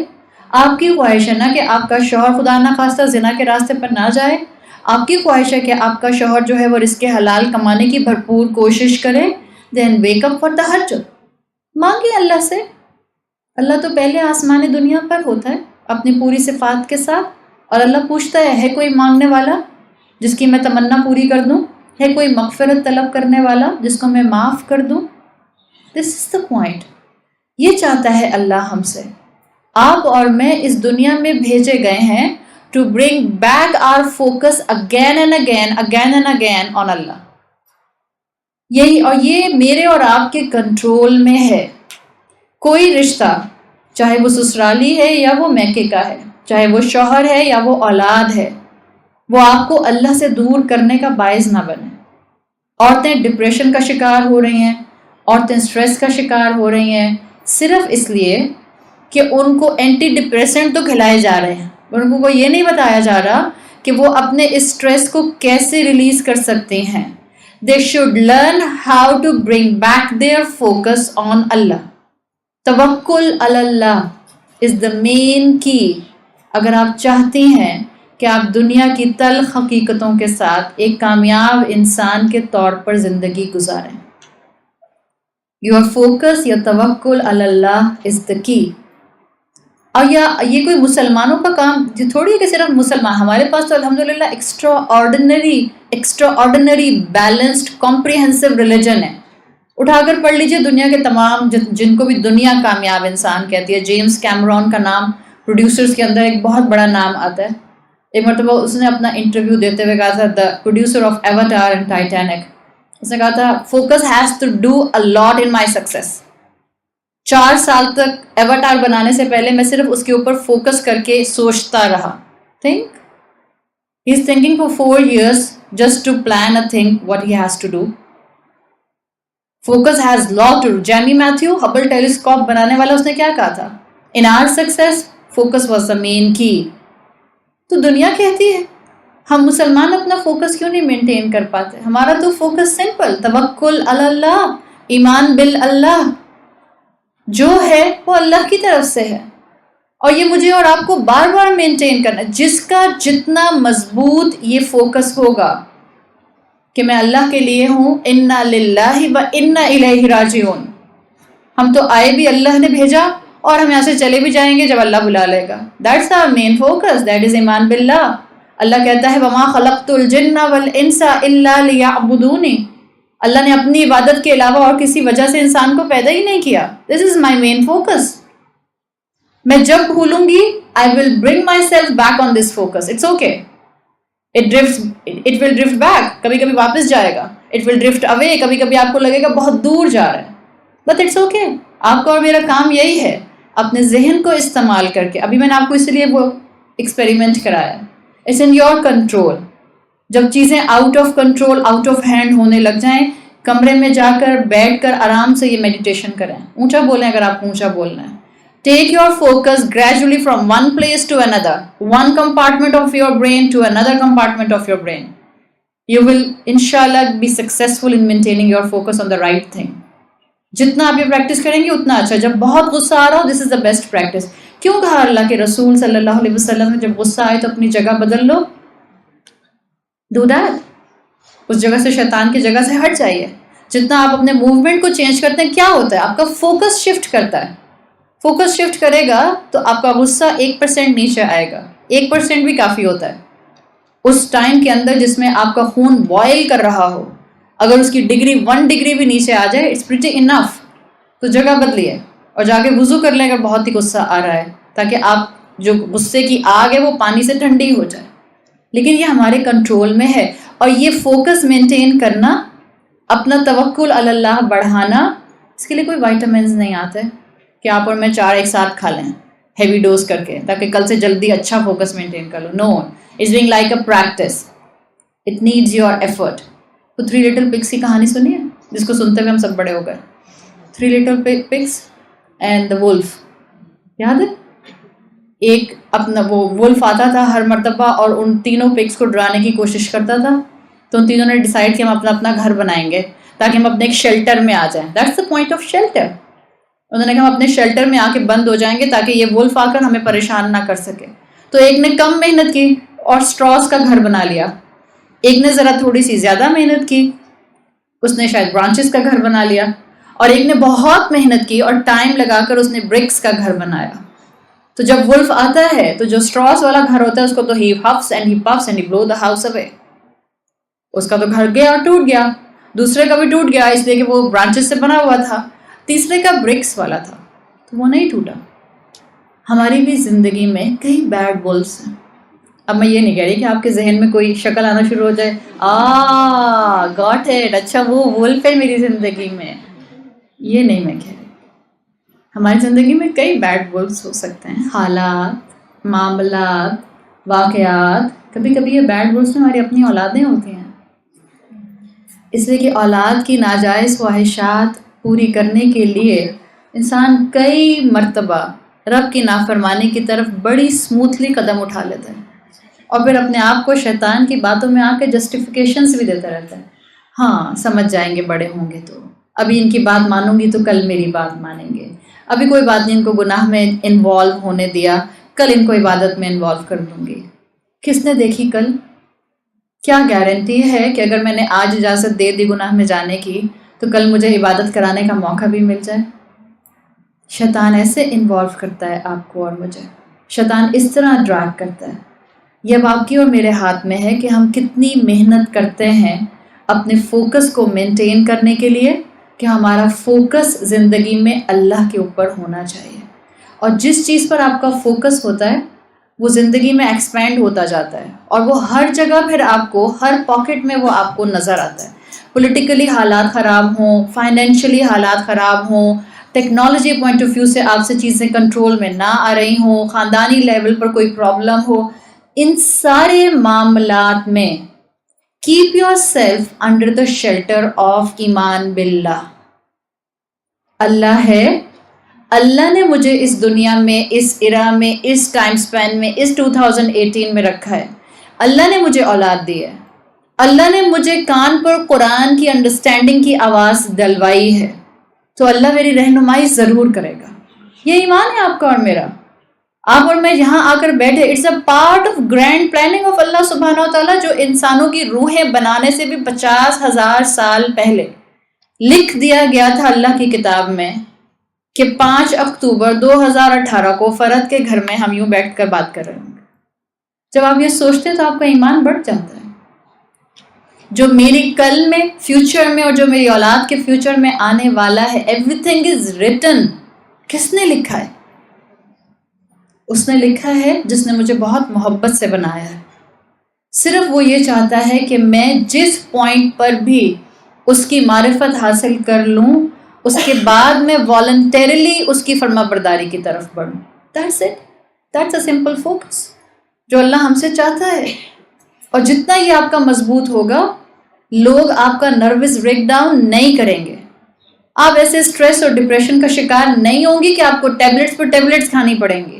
Speaker 1: آپ کی خواہش ہے نا کہ آپ کا شوہر خدا نخواستہ زنا کے راستے پر نہ جائے، آپ کی خواہش ہے کہ آپ کا شوہر جو ہے وہ رزق حلال کمانے کی بھرپور کوشش کرے، then wake up for تہجد۔ مانگے اللہ سے، اللہ تو پہلے آسمان دنیا پر ہوتا ہے اپنی پوری صفات کے ساتھ، اور اللہ پوچھتا ہے کوئی مانگنے والا جس کی میں تمنا پوری کر دوں، ہے کوئی مغفرت طلب کرنے والا جس کو میں معاف کر دوں؟ دس از دا پوائنٹ۔ یہ چاہتا ہے اللہ ہم سے. آپ اور میں اس دنیا میں بھیجے گئے ہیں to bring back our focus again and again on Allah. یہی اور یہ میرے اور آپ کے کنٹرول میں ہے. کوئی رشتہ چاہے وہ سسرالی ہے یا وہ میکے کا ہے، چاہے وہ شوہر ہے یا وہ اولاد ہے، وہ آپ کو اللہ سے دور کرنے کا باعث نہ بنے. عورتیں ڈپریشن کا شکار ہو رہی ہیں، عورتیں سٹریس کا شکار ہو رہی ہیں صرف اس لیے کہ ان کو اینٹی ڈپریسنٹ تو کھلائے جا رہے ہیں، ان کو یہ نہیں بتایا جا رہا کہ وہ اپنے اس سٹریس کو کیسے ریلیز کر سکتے ہیں. They should learn how to bring back their focus on Allah. توکل علی اللہ is the main key. اگر آپ چاہتی ہیں کہ آپ دنیا کی تلخ حقیقتوں کے ساتھ ایک کامیاب انسان کے طور پر زندگی گزاریں، your focus یا توکل علی اللہ is the key. اور یہ کوئی مسلمانوں کا کام تھوڑی ہے کہ صرف مسلمان. ہمارے پاس تو الحمدللہ extra ordinary balanced comprehensive religion ہے. اٹھا کر پڑھ لیجئے دنیا کے تمام جن کو بھی دنیا کامیاب انسان کہتی ہے. جیمز کیمرون کا نام پروڈیوسرز کے اندر ایک بہت بڑا نام آتا ہے. ایک مرتبہ اس نے اپنا انٹرویو دیتے ہوئے کہا تھا، the producer of Avatar and Titanic, اس نے کہا تھا focus has to do a lot in my success. 4 سال تک ایواتار بنانے سے پہلے میں صرف اس کے اوپر فوکس کر کے سوچتا رہا. Think he is thinking for 4 years just to plan a thing what he has to do. Focus has lot to do. Jamie Matthew Hubble telescope بنانے والا، اس نے کیا کہا تھا؟ In our success, focus was the main key. تو دنیا کہتی ہے ہم مسلمان اپنا فوکس کیوں نہیں مینٹین کر پاتے؟ ہمارا تو فوکس سمپل، توکل علی اللہ، ایمان باللہ، جو ہے وہ اللہ کی طرف سے ہے. اور یہ مجھے اور آپ کو بار بار مینٹین کرنا ہے. جس کا جتنا مضبوط یہ فوکس ہوگا کہ میں اللہ کے لیے ہوں، انا للہ و انا الیہ راجعون، ہم تو آئے بھی اللہ نے بھیجا اور ہم یہاں سے چلے بھی جائیں گے جب اللہ بلا لے گا. That's our main focus, that is ایمان باللہ. اللہ کہتا ہے وما خلقت الجن والانس الا لیعبدون. اللہ نے اپنی عبادت کے علاوہ اور کسی وجہ سے انسان کو پیدا ہی نہیں کیا. This is my main focus. میں جب بھولوں گی I will bring myself back on this focus. It's okay. It will drift back. کبھی کبھی واپس جائے گا. It will drift away. کبھی کبھی آپ کو لگے گا بہت دور جا رہا ہے. But it's okay. آپ کا اور میرا کام یہی ہے، اپنے ذہن کو استعمال کر کے. ابھی میں نے آپ کو اس لیے وہ ایکسپیریمنٹ کرایا. It's in your control. جب چیزیں out of control, out of hand ہونے لگ جائیں، کمرے میں جا کر بیٹھ کر آرام سے یہ میڈیٹیشن کریں. اونچا بولیں اگر آپ کو اونچا بولنا ہے. Take your focus gradually from one place to another, one compartment of your brain to another compartment of your brain. You will inshallah be successful in maintaining your focus on the right thing. جتنا آپ یہ practice کریں گے اتنا اچھا. جب بہت غصہ آ رہا ہو، دس از دا بیسٹ پریکٹس. کیوں کہا اللہ کے رسول صلی اللہ علیہ وسلم نے جب غصہ آئے تو اپنی جگہ بدل لو؟ Do that. اس جگہ سے، شیطان کی جگہ سے ہٹ جائیے. جتنا آپ اپنے موومنٹ کو چینج کرتے ہیں، کیا ہوتا ہے؟ آپ کا فوکس شفٹ کرتا ہے. فوکس شفٹ کرے گا تو آپ کا غصہ 1% نیچے آئے گا. 1% بھی کافی ہوتا ہے اس ٹائم کے اندر جس میں آپ کا خون بوائل کر رہا ہو. اگر اس کی ڈگری 1 ڈگری بھی نیچے آ جائے، اٹس پریٹی انف. تو جگہ بدلیے اور جا کے وضو کر لیں اگر بہت ہی غصہ آ رہا ہے، تاکہ آپ جو غصے کی آگ ہے وہ پانی سے ٹھنڈی ہو جائے. لیکن یہ ہمارے کنٹرول میں ہے. اور یہ فوکس مینٹین کرنا، اپنا توکل علی اللہ بڑھانا، اس کے لیے کوئی وائٹامنز نہیں آتے کہ آپ اور میں 4 ایک ساتھ کھا لیں ہیوی ڈوز کر کے تاکہ کل سے جلدی اچھا فوکس مینٹین کر لو. No, it's being like a practice. It needs your effort. تو 3 لٹل پگس کی کہانی سنی ہے، جس کو سنتے ہوئے ہم سب بڑے ہو گئے. 3 little pigs and the wolf, یاد ہے؟ ایک اپنا وہ وولف آتا تھا ہر مرتبہ اور ان تینوں پگس کو ڈرانے کی کوشش کرتا تھا. تو ان تینوں نے ڈیسائیڈ کیا ہم اپنا اپنا گھر بنائیں گے تاکہ ہم اپنے ایک شیلٹر میں آ جائیں. That's the point of shelter. انہوں نے کہا ہم اپنے شیلٹر میں آ کے بند ہو جائیں گے تاکہ یہ وولف آ کر ہمیں پریشان نہ کر سکے. تو ایک نے کم محنت کی اور اسٹراز کا گھر بنا لیا. ایک نے ذرا تھوڑی سی زیادہ محنت کی، اس نے شاید برانچز کا گھر بنا لیا. اور ایک نے بہت محنت کی اور ٹائم لگا کر اس نے برکس کا گھر بنایا. تو جب وولف آتا ہے تو جو اسٹراز والا گھر ہوتا ہے اس کو تو he huffs and he puffs and he blow the house away. اس کا تو گھر گیا اور ٹوٹ گیا. دوسرے کا بھی ٹوٹ گیا اس لیے کہ وہ برانچز سے بنا ہوا تھا. تیسرے کا برکس والا تھا. تو وہ نہیں ٹوٹا. ہماری بھی زندگی میں کئی بیڈ ولفس ہیں. اب میں یہ نہیں کہہ رہی کہ آپ کے ذہن میں کوئی شکل آنا شروع ہو جائے, گاٹ اٹ, اچھا وہ ولف ہے میری زندگی میں, یہ نہیں میں کہہ رہی. ہماری زندگی میں کئی بیڈ ولفس ہو سکتے ہیں, حالات, معاملات, واقعات. کبھی کبھی یہ بیڈ ولفس ہماری اپنی اولادیں ہوتی ہیں, اس لیے کہ اولاد کی ناجائز خواہشات پوری کرنے کے لیے انسان کئی مرتبہ رب کی نافرمانی کی طرف بڑی اسموتھلی قدم اٹھا لیتا ہے, اور پھر اپنے آپ کو شیطان کی باتوں میں آ کے جسٹیفیکیشنس بھی دیتا رہتا ہے. ہاں سمجھ جائیں گے بڑے ہوں گے تو, ابھی ان کی بات مانوں گی تو کل میری بات مانیں گے, ابھی کوئی بات نہیں ان کو گناہ میں انوالو ہونے دیا, کل ان کو عبادت میں انوالو کر دوں گی. کس نے دیکھی کل؟ کیا گارنٹی ہے کہ اگر میں نے آج اجازت دے دی گناہ میں جانے کی تو کل مجھے عبادت کرانے کا موقع بھی مل جائے؟ شیطان ایسے انوالو کرتا ہے آپ کو اور مجھے, شیطان اس طرح ڈریگ کرتا ہے. یہ اب آپ کی اور میرے ہاتھ میں ہے کہ ہم کتنی محنت کرتے ہیں اپنے فوکس کو مینٹین کرنے کے لیے, کہ ہمارا فوکس زندگی میں اللہ کے اوپر ہونا چاہیے. اور جس چیز پر آپ کا فوکس ہوتا ہے وہ زندگی میں ایکسپینڈ ہوتا جاتا ہے, اور وہ ہر جگہ پھر آپ کو, ہر پاکٹ میں وہ آپ کو نظر آتا ہے. پولیٹیکلی حالات خراب ہوں, فائنینشلی حالات خراب ہوں, ٹیکنالوجی پوائنٹ آف ویو سے آپ سے چیزیں کنٹرول میں نہ آ رہی ہوں, خاندانی لیول پر کوئی پرابلم ہو, ان سارے معاملات میں keep your self under the shelter of ایمان باللہ. اللہ ہے, اللہ نے مجھے اس دنیا میں, اس ایرا میں, اس ٹائم سپین میں, اس 2018 میں رکھا ہے. اللہ نے مجھے اولاد دی ہے, اللہ نے مجھے کان پر قرآن کی انڈرسٹینڈنگ کی آواز ڈلوائی ہے, تو اللہ میری رہنمائی ضرور کرے گا. یہ ایمان ہے آپ کا اور میرا. آپ اور میں یہاں آ کر بیٹھے, it's a part of grand planning of Allah سبحانہ و تعالیٰ, جو انسانوں کی روحیں بنانے سے بھی 50,000 سال پہلے لکھ دیا گیا تھا اللہ کی کتاب میں, کہ 5 اکتوبر 2018 کو فرد کے گھر میں ہم یوں بیٹھ کر بات کر رہے ہوں گے. جب آپ یہ سوچتے ہیں تو آپ کا ایمان بڑھ جاتا ہے. جو میری کل میں, فیوچر میں, اور جو میری اولاد کے فیوچر میں آنے والا ہے, ایوری تھنگ از ریٹن. کس نے لکھا ہے؟ اس نے لکھا ہے جس نے مجھے بہت محبت سے بنایا ہے. صرف وہ یہ چاہتا ہے کہ میں جس پوائنٹ پر بھی اس کی معرفت حاصل کر لوں, اس کے بعد میں والنٹیرلی اس کی فرما برداری کی طرف بڑھوں. That's it. That's a simple focus جو اللہ ہم سے چاہتا ہے. اور جتنا یہ آپ کا مضبوط ہوگا, لوگ آپ کا نروس بریک ڈاؤن نہیں کریں گے. آپ ایسے سٹریس اور ڈپریشن کا شکار نہیں ہوں گی کہ آپ کو ٹیبلٹس پر ٹیبلٹس کھانی پڑیں گی.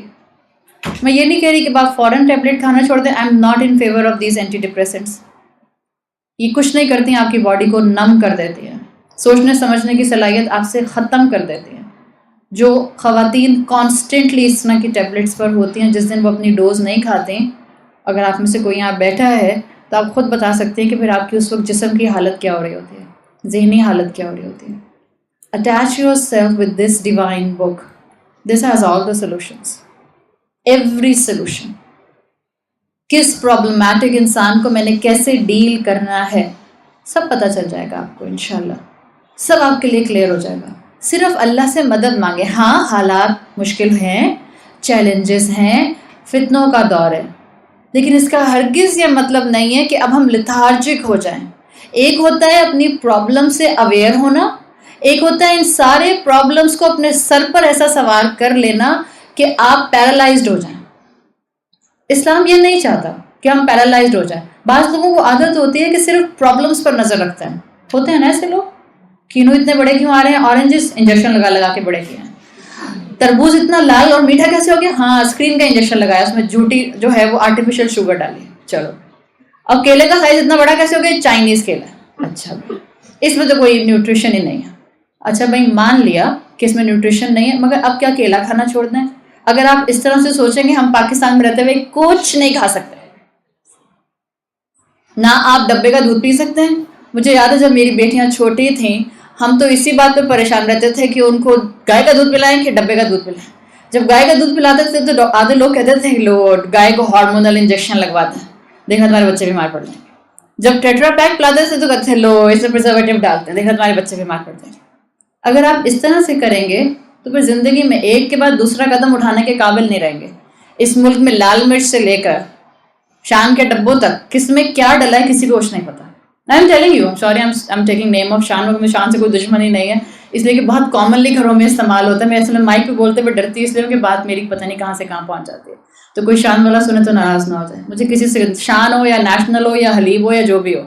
Speaker 1: میں یہ نہیں کہہ رہی کہ آپ فوراً ٹیبلٹ کھانا چھوڑ دیں. I am not in favour of these antidepressants. یہ کچھ نہیں کرتی ہیں, آپ کی باڈی کو نم کر دیتی ہیں, سوچنے سمجھنے کی صلاحیت آپ سے ختم کر دیتی ہیں. جو خواتین کانسٹنٹلی اس طرح کی ٹیبلٹس پر ہوتی ہیں, جس دن وہ اپنی ڈوز نہیں کھاتی, اگر آپ میں سے کوئی یہاں بیٹھا ہے تو آپ خود بتا سکتے ہیں کہ پھر آپ کی اس وقت جسم کی حالت کیا ہو رہی ہوتی ہے, ذہنی حالت کیا ہو رہی ہوتی ہے. Attach yourself with this divine book. This has all the solutions. Every solution. کس پرابلمٹک انسان کو میں نے کیسے ڈیل کرنا ہے, سب پتہ چل جائے گا آپ کو انشاءاللہ. سب آپ کے لیے کلیئر ہو جائے گا. صرف اللہ سے مدد مانگے. ہاں حالات مشکل ہیں, چیلنجز ہیں, فتنوں کا دور ہے, لیکن اس کا ہرگز یہ مطلب نہیں ہے کہ اب ہم لیتھارجک ہو جائیں. ایک ہوتا ہے اپنی پرابلم سے اویئر ہونا, ایک ہوتا ہے ان سارے پرابلمس کو اپنے سر پر ایسا سوار کر لینا کہ آپ پیرالائزڈ ہو جائیں. اسلام یہ نہیں چاہتا کہ ہم پیرالائزڈ ہو جائیں. بعض لوگوں کو عادت ہوتی ہے کہ صرف پرابلمس پر نظر رکھتے ہیں. ہوتے ہیں نا ایسے لوگ, کینو اتنے بڑے کیوں آ رہے ہیں, اورنجز انجیکشن لگا لگا کے بڑے کیے ہیں. تربوز اتنا لال اور میٹھا کیسے ہو گیا, ہاں اسکرین کا انجیکشن لگایا, اس میں جھوٹی جو ہے وہ آرٹیفیشیل شوگر ڈالی. چلو اب کیلے کا سائز اتنا بڑا کیسے ہو گیا, چائنیز کیلا. اچھا اس میں تو کوئی نیوٹریشن ہی نہیں ہے. اچھا بھائی مان لیا کہ اس میں نیوٹریشن نہیں ہے, مگر اب کیا کیلا کھانا چھوڑ دیں؟ اگر آپ اس طرح سے سوچیں گے ہم پاکستان میں رہتے ہوئے کچھ نہیں کھا سکتے, نہ آپ ڈبے کا دودھ پی سکتے ہیں. مجھے یاد ہے جب میری بیٹیاں چھوٹی تھیں, ہم تو اسی بات پہ پریشان رہتے تھے کہ ان کو گائے کا دودھ پلائیں کہ ڈبے کا دودھ پلائیں. جب گائے کا دودھ پلاتے تھے تو آدھے لوگ کہتے تھے کہ لو گائے کو ہارمونل انجیکشن لگواتے ہیں, دیکھنا تمہارے بچے بیمار پڑ جائیں گے. جب ٹیٹرا پیک پلاتے تھے تو کہتے ہیں لو اس میں پرزرویٹو ڈالتے ہیں, دیکھنا تمہارے بچے بیمار پڑ جائیں گے. اگر آپ اس طرح سے کریں گے تو پھر زندگی میں ایک کے بعد دوسرا قدم اٹھانے کے قابل نہیں رہیں گے. اس ملک میں لال مرچ سے لے کر شان کے ڈبوں تک کس میں کیا ڈلا ہے کسی کو کچھ نہیں پتا. آئی am telling you, sorry I am taking name of شان, میں شان سے کوئی دشمنی نہیں ہے, اس لیے کہ بہت کامنلی گھروں میں استعمال ہوتا ہے. میں اصل میں مائک پہ بولتے ہوئے ڈرتی اس لیے کہ بات میری پتہ نہیں کہاں سے کہاں پہنچ جاتی ہے, تو کوئی شان والا سنے تو ناراض نہ ہو جائے. مجھے کسی سے شان ہو یا نیشنل ہو یا حلیب ہو یا جو بھی ہو,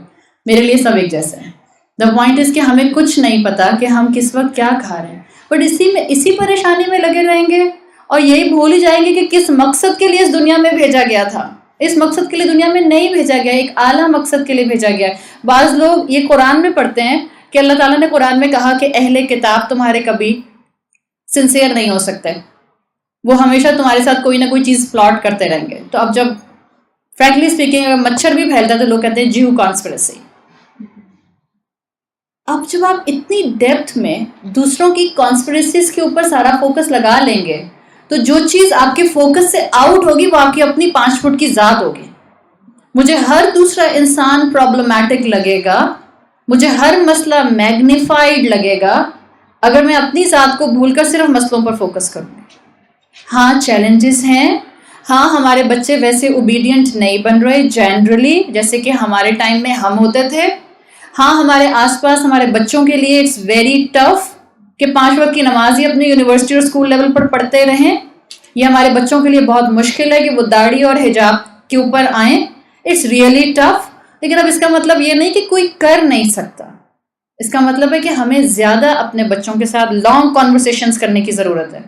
Speaker 1: میرے لیے سب ایک جیسے ہیں. دا پوائنٹ از کہ ہمیں کچھ نہیں پتا کہ ہم کس وقت کیا کھا رہے ہیں, بٹ اسی پریشانی میں لگے رہیں گے اور یہی بھول ہی جائیں گے کہ کس مقصد کے لیے اس دنیا میں بھیجا گیا تھا. اس مقصد کے لیے دنیا میں نہیں بھیجا گیا, ایک اعلیٰ مقصد کے لیے بھیجا گیا. بعض لوگ یہ قرآن میں پڑھتے ہیں کہ اللہ تعالیٰ نے قرآن میں کہا کہ اہل کتاب تمہارے کبھی سنسیئر نہیں ہو سکتے, وہ ہمیشہ تمہارے ساتھ کوئی نہ کوئی چیز پلاٹ کرتے رہیں گے. تو اب جب فرینکلی اسپیکنگ اگر مچھر بھی پھیلتا ہے تو لوگ کہتے ہیں جیو کانسپریسی. اب جب آپ اتنی ڈیپتھ میں دوسروں کی کانسپریسیز کے اوپر سارا فوکس لگا لیں گے تو جو چیز آپ کے فوکس سے آؤٹ ہوگی وہ آپ کی اپنی 5 فٹ کی ذات ہوگی. مجھے ہر دوسرا انسان پرابلمٹک لگے گا, مجھے ہر مسئلہ میگنیفائڈ لگے گا اگر میں اپنی ذات کو بھول کر صرف مسئلوں پر فوکس کروں. ہاں چیلنجز ہیں, ہاں ہمارے بچے ویسے اوبیڈینٹ نہیں بن رہے جنرلی جیسے کہ ہمارے ٹائم میں ہم ہوتے تھے. ہاں ہمارے آس پاس ہمارے بچوں کے لیے اٹس ویری ٹف کہ 5 وقت کی نماز ہی اپنی یونیورسٹی اور اسکول لیول پر پڑھتے رہیں. یہ ہمارے بچوں کے لیے بہت مشکل ہے کہ وہ داڑھی اور حجاب کے اوپر آئیں. It's really tough. لیکن اب اس کا مطلب یہ نہیں کہ کوئی کر نہیں سکتا, اس کا مطلب ہے کہ ہمیں زیادہ اپنے بچوں کے ساتھ لانگ کانورسیشنز کرنے کی ضرورت ہے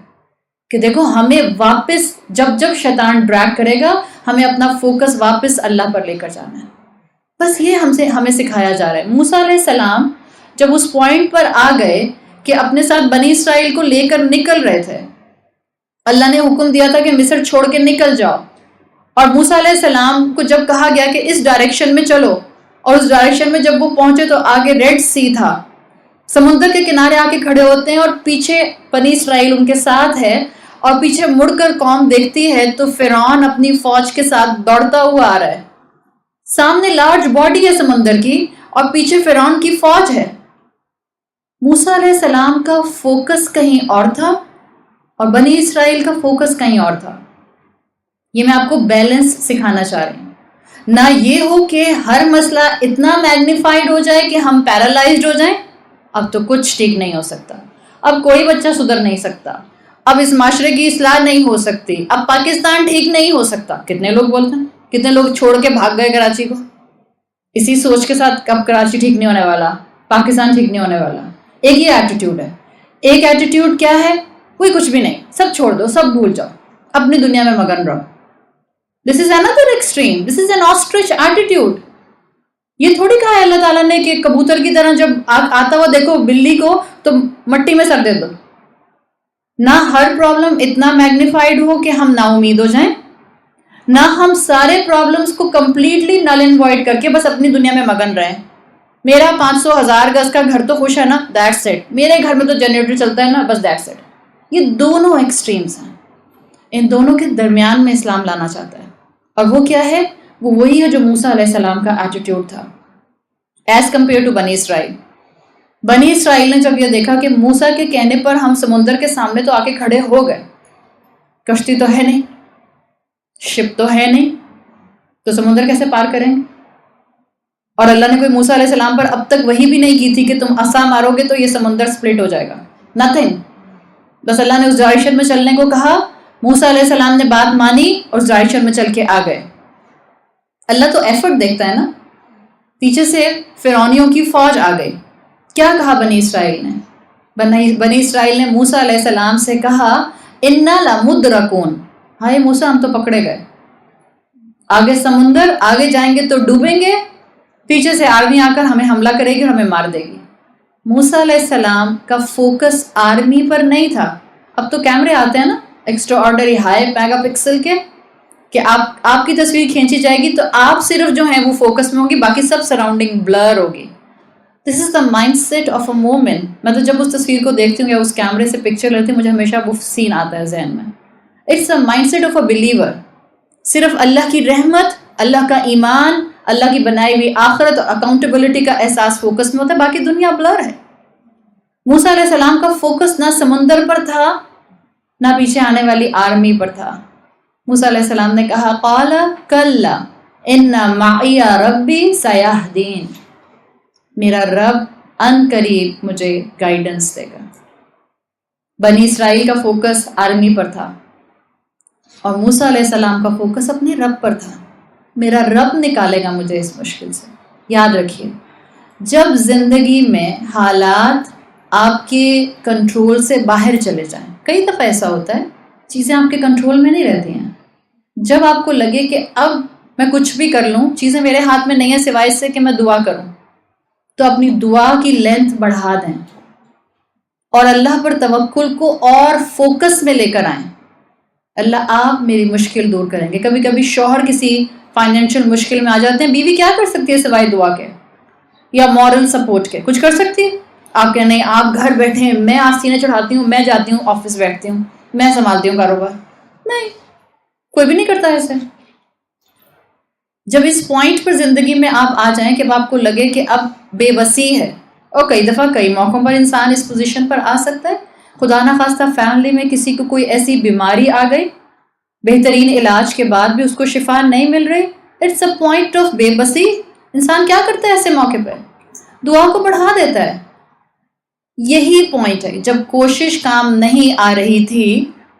Speaker 1: کہ دیکھو ہمیں واپس جب شیطان ڈریگ کرے گا ہمیں اپنا فوکس واپس اللہ پر لے کر جانا ہے. بس یہ ہمیں سکھایا جا رہا ہے. موسیٰ علیہ السلام جب اس پوائنٹ پر آ گئے کہ اپنے ساتھ بنی اسرائیل کو لے کر نکل رہے تھے, اللہ نے حکم دیا تھا کہ مصر چھوڑ کے نکل جاؤ, اور موسیٰ علیہ السلام کو جب کہا گیا کہ اس ڈائریکشن میں چلو, اور اس ڈائریکشن میں جب وہ پہنچے تو آگے ریڈ سی تھا, سمندر کے کنارے آ کے کھڑے ہوتے ہیں اور پیچھے بنی اسرائیل ان کے ساتھ ہے, اور پیچھے مڑ کر قوم دیکھتی ہے تو فرعون اپنی فوج کے ساتھ دوڑتا ہوا آ رہا ہے. سامنے لارج باڈی ہے سمندر کی اور پیچھے فرعون کی فوج ہے. موسیٰ علیہ السلام کا فوکس کہیں اور تھا اور بنی اسرائیل کا فوکس کہیں اور تھا. یہ میں آپ کو بیلنس سکھانا چاہ رہی ہوں. نہ یہ ہو کہ ہر مسئلہ اتنا میگنیفائڈ ہو جائے کہ ہم پیرالائزڈ ہو جائیں. اب تو کچھ ٹھیک نہیں ہو سکتا, اب کوئی بچہ سدھر نہیں سکتا, اب اس معاشرے کی اصلاح نہیں ہو سکتی, اب پاکستان ٹھیک نہیں ہو سکتا. کتنے لوگ بولتے ہیں, کتنے لوگ چھوڑ کے بھاگ گئے کراچی کو اسی سوچ کے ساتھ کب کراچی ٹھیک نہیں ہونے والا, پاکستان ٹھیک نہیں ہونے والا. ایک یہ ایٹیٹیوڈ ہے. ایک ایٹیٹیوڈ کیا ہے, کوئی کچھ بھی نہیں, سب چھوڑ دو, سب بھول جاؤ, اپنی دنیا میں مگن رہو. دس از another extreme, this is an ostrich attitude. یہ تھوڑی کہا ہے اللہ تعالیٰ نے کہ کبوتر کی طرح جب آتا ہوا دیکھو بلی کو تو مٹی میں سر دے دو. نہ ہر پرابلم اتنا میگنیفائڈ ہو کہ ہم نا امید ہو جائیں, نہ ہم سارے پرابلمس کو کمپلیٹلی نل اینڈ وائڈ کر کے بس اپنی دنیا میں مگن رہیں. میرا 500,000 گز کا گھر تو خوش ہے نا, دیٹس اٹ. میرے گھر میں تو جنریٹر چلتا ہے نا, بس دیٹس اٹ. یہ دونوں ایکسٹریمز ہیں, ان دونوں کے درمیان میں اسلام لانا چاہتا ہے. اور وہ کیا ہے, وہ وہی ہے جو موسیٰ علیہ السلام کا ایٹیٹیوڈ تھا ایز کمپیئر ٹو بنی اسرائیل. بنی اسرائیل نے جب یہ دیکھا کہ موسیٰ کے کہنے پر ہم سمندر کے سامنے تو آ کے کھڑے ہو گئے, کشتی تو ہے نہیں, شپ تو ہے نہیں, تو سمندر کیسے پار کریں گے؟ اور اللہ نے کوئی موسیٰ علیہ السلام پر اب تک وحی بھی نہیں کی تھی کہ تم عصا مارو گے تو یہ سمندر سپلٹ ہو جائے گا. نتھنگ. بس اللہ نے اس ڈائریکشن میں چلنے کو کہا, موسیٰ علیہ السلام نے بات مانی اور اس ڈائریکشن میں چل کے آ گئے. اللہ تو ایفرٹ دیکھتا ہے نا. پیچھے سے فرعونیوں کی فوج آ گئی. کیا کہا بنی اسرائیل نے؟ بنی اسرائیل نے موسیٰ علیہ السلام سے کہا انا لمدرکون, ہائے موسیٰ ہم تو پکڑے گئے. آگے سمندر, آگے جائیں گے تو ڈوبیں گے, پیچھے سے آرمی آ کر ہمیں حملہ کرے گی اور ہمیں مار دے گی. موسیٰ علیہ السلام کا فوکس آرمی پر نہیں تھا. اب تو کیمرے آتے ہیں نا extra ordinary high mega pixel کے, کہ آپ کی تصویر کھینچی جائے گی تو آپ صرف جو ہیں وہ فوکس میں ہوگی, باقی سب سراؤنڈنگ بلر ہوگی. دس is the mindset of اے مومن. میں تو جب اس تصویر کو دیکھتی ہوں یا اس کیمرے سے پکچر لیتی ہوں مجھے ہمیشہ وہ سین آتا ہے ذہن میں. It's a mindset of a believer. صرف اللہ کی رحمت, اللہ کا ایمان, اللہ کی بنائی ہوئی آخرت اور اکاؤنٹیبلٹی کا احساس فوکس میں ہوتا ہے, باقی دنیا بلر ہے. موسیٰ علیہ السلام کا فوکس نہ سمندر پر تھا نہ پیچھے آنے والی آرمی پر تھا. موسیٰ علیہ السلام نے کہا قال کلا ان معی ربی سیہدین، میرا رب ان قریب مجھے گائیڈنس دے گا. بنی اسرائیل کا فوکس آرمی پر تھا اور موسیٰ علیہ السلام کا فوکس اپنے رب پر تھا. میرا رب نکالے گا مجھے اس مشکل سے. یاد رکھیے، جب زندگی میں حالات آپ کے کنٹرول سے باہر چلے جائیں، کئی دفعہ ایسا ہوتا ہے چیزیں آپ کے کنٹرول میں نہیں رہتی ہیں، جب آپ کو لگے کہ اب میں کچھ بھی کر لوں چیزیں میرے ہاتھ میں نہیں ہیں سوائے اس سے کہ میں دعا کروں، تو اپنی دعا کی لینتھ بڑھا دیں اور اللہ پر توکل کو اور فوکس میں لے کر آئیں. اللہ آپ میری مشکل دور کریں گے. کبھی کبھی شوہر کسی فائنینشیل مشکل میں آ جاتے ہیں، بیوی کیا کر سکتی ہے سوائے دعا کے یا مورل سپورٹ کے؟ کچھ کر سکتی ہے؟ آپ کہ نہیں، آپ گھر بیٹھے ہیں، میں آستینیں چڑھاتی ہوں، میں جاتی ہوں آفس بیٹھتی ہوں، میں سنبھالتی ہوں کاروبار. نہیں، کوئی بھی نہیں کرتا ایسے. جب اس پوائنٹ پر زندگی میں آپ آ جائیں کہ آپ کو لگے کہ اب بے بسی ہے، اور کئی دفعہ کئی موقعوں پر انسان اس پوزیشن پر آ سکتا ہے، خدا نخواستہ فیملی میں کسی کو کوئی ایسی بیماری آ گئی، بہترین علاج کے بعد بھی اس کو شفا نہیں مل رہی، اٹس اے پوائنٹ آف بے بسی. انسان کیا کرتا ہے ایسے موقع پہ؟ دعا کو بڑھا دیتا ہے. یہی پوائنٹ ہے. جب کوشش کام نہیں آ رہی تھی،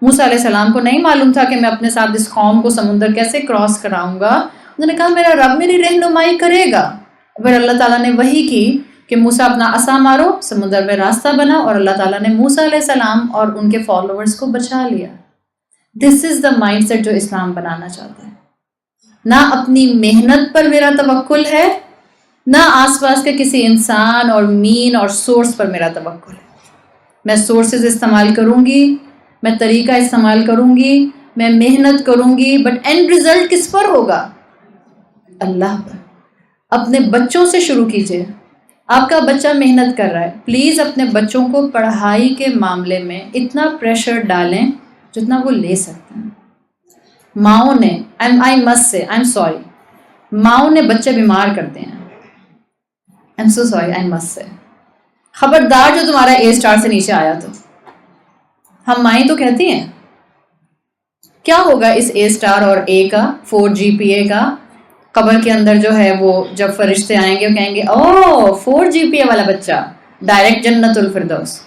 Speaker 1: موسیٰ علیہ السلام کو نہیں معلوم تھا کہ میں اپنے ساتھ اس قوم کو سمندر کیسے کراس کراؤں گا. انہوں نے کہا میرا رب میری رہنمائی کرے گا. پھر اللہ تعالیٰ نے وحی کی کہ موسیٰ اپنا عصا مارو، سمندر میں راستہ بنا، اور اللہ تعالیٰ نے موسیٰ علیہ السلام اور ان کے فالوورز کو بچا لیا. دس از دا مائنڈ سیٹ جو اسلام بنانا چاہتا ہے. نہ اپنی محنت پر میرا توکل ہے، نہ آس پاس کے کسی انسان اور مین اور سورس پر میرا توکل ہے. میں سورسز استعمال کروں گی، میں طریقہ استعمال کروں گی، میں محنت کروں گی، بٹ اینڈ ریزلٹ کس پر ہوگا؟ اللہ پر. اپنے بچوں سے شروع کیجئے. آپ کا بچہ محنت کر رہا ہے، پلیز اپنے بچوں کو پڑھائی کے معاملے میں اتنا پریشر ڈالیں جتنا وہ لے سکتے ہیں. ماؤں نے آئی مسٹ سے آئی ایم سوری، ماؤں نے بچے بیمار کرتے ہیں. I am so sorry, I must سے خبردار جو تمہارا اے اسٹار سے نیچے آیا تو. ہم مائیں تو کہتی ہیں کیا ہوگا اس اے اسٹار اور اے کا 4 GPA کا؟ قبر کے اندر جو ہے وہ جب فرشتے آئیں گے وہ کہیں گے او 4 GPA والا بچہ ڈائریکٹ جنت الفردوس.